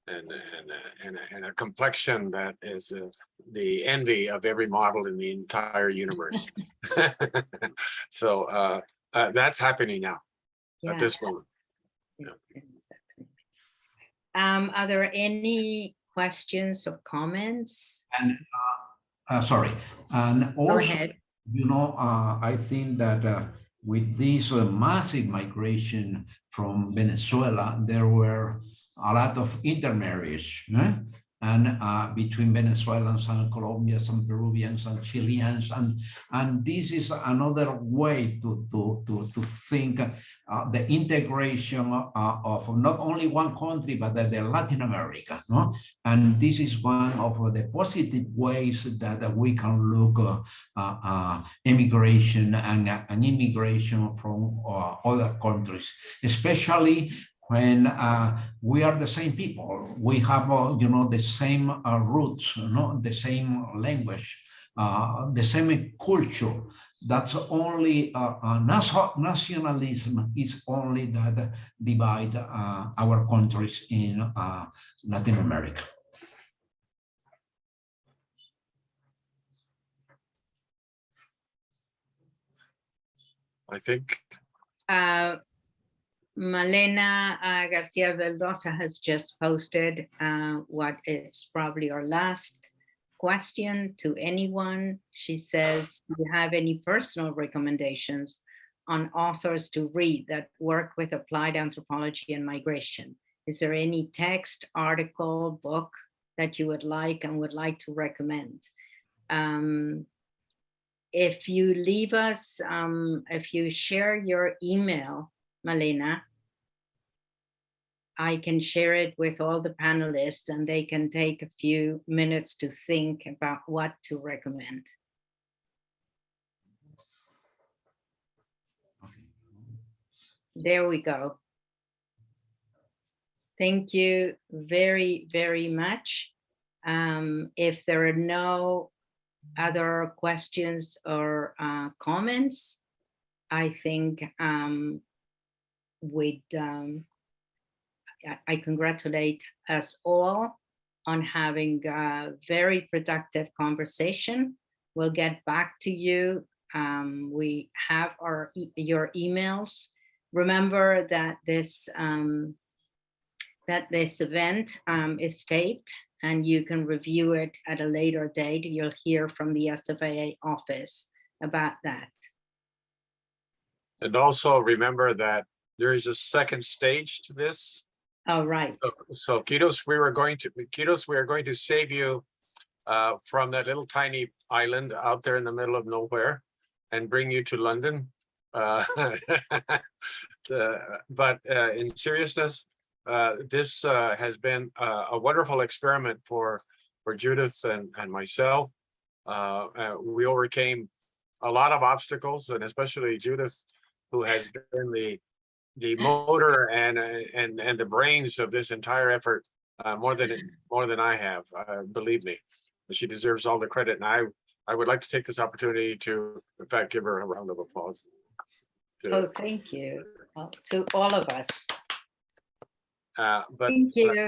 and a complexion that is the envy of every model in the entire universe. So that's happening now at this moment. Are there any questions or comments? And sorry, and Go also, ahead. you know, I think that with this massive migration from Venezuela, there were a lot of intermarriage, and between Venezuelans and Colombians and Peruvians and Chileans, and this is another way to think the integration of not only one country but the Latin America, no? And this is one of the positive ways that we can look immigration and immigration from other countries, especially when we are the same people. We have, you know, the same roots, you know, the same language, the same culture. That's only nationalism is only that divide our countries in Latin America. I think Malena Garcia Veldosa has just posted what is probably our last question to anyone. She says, do you have any personal recommendations on authors to read that work with applied anthropology and migration? Is there any text, article, book that you would like to recommend? If you leave us, if you share your email, Malena, I can share it with all the panelists and they can take a few minutes to think about what to recommend. There we go. Thank you very, very much. If there are no other questions or comments, I think I congratulate us all on having a very productive conversation. We'll get back to you. We have your emails. Remember that this event is taped and you can review it at a later date. You'll hear from the SfAA office about that. And also remember that there is a second stage to this. Oh, right. So Quiros, we are going to save you from that little tiny island out there in the middle of nowhere and bring you to London. But in seriousness, this has been a wonderful experiment for Judith and myself. We overcame a lot of obstacles, and especially Judith, who has been the motor and the brains of this entire effort more than I have. Believe me, she deserves all the credit, and I would like to take this opportunity to, in fact, give her a round of applause. Oh, thank you. To all of us. Thank you.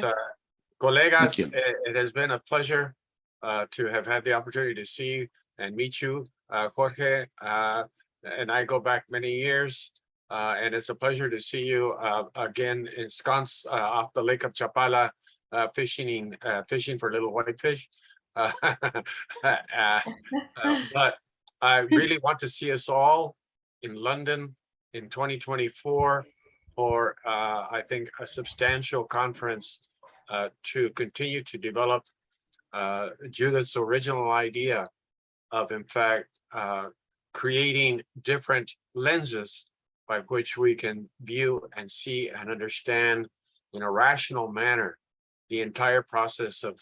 Colegas, Thank you. it has been a pleasure to have had the opportunity to see you and meet you, Jorge. And I go back many years, and it's a pleasure to see you again ensconced off the Lake of Chapala, fishing for little whitefish. But I really want to see us all in London in 2024 for I think a substantial conference to continue to develop Judith's original idea of, in fact, creating different lenses by which we can view and see and understand in a rational manner the entire process of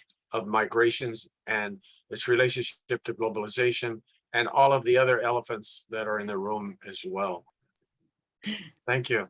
migrations and its relationship to globalization and all of the other elephants that are in the room as well. Thank you.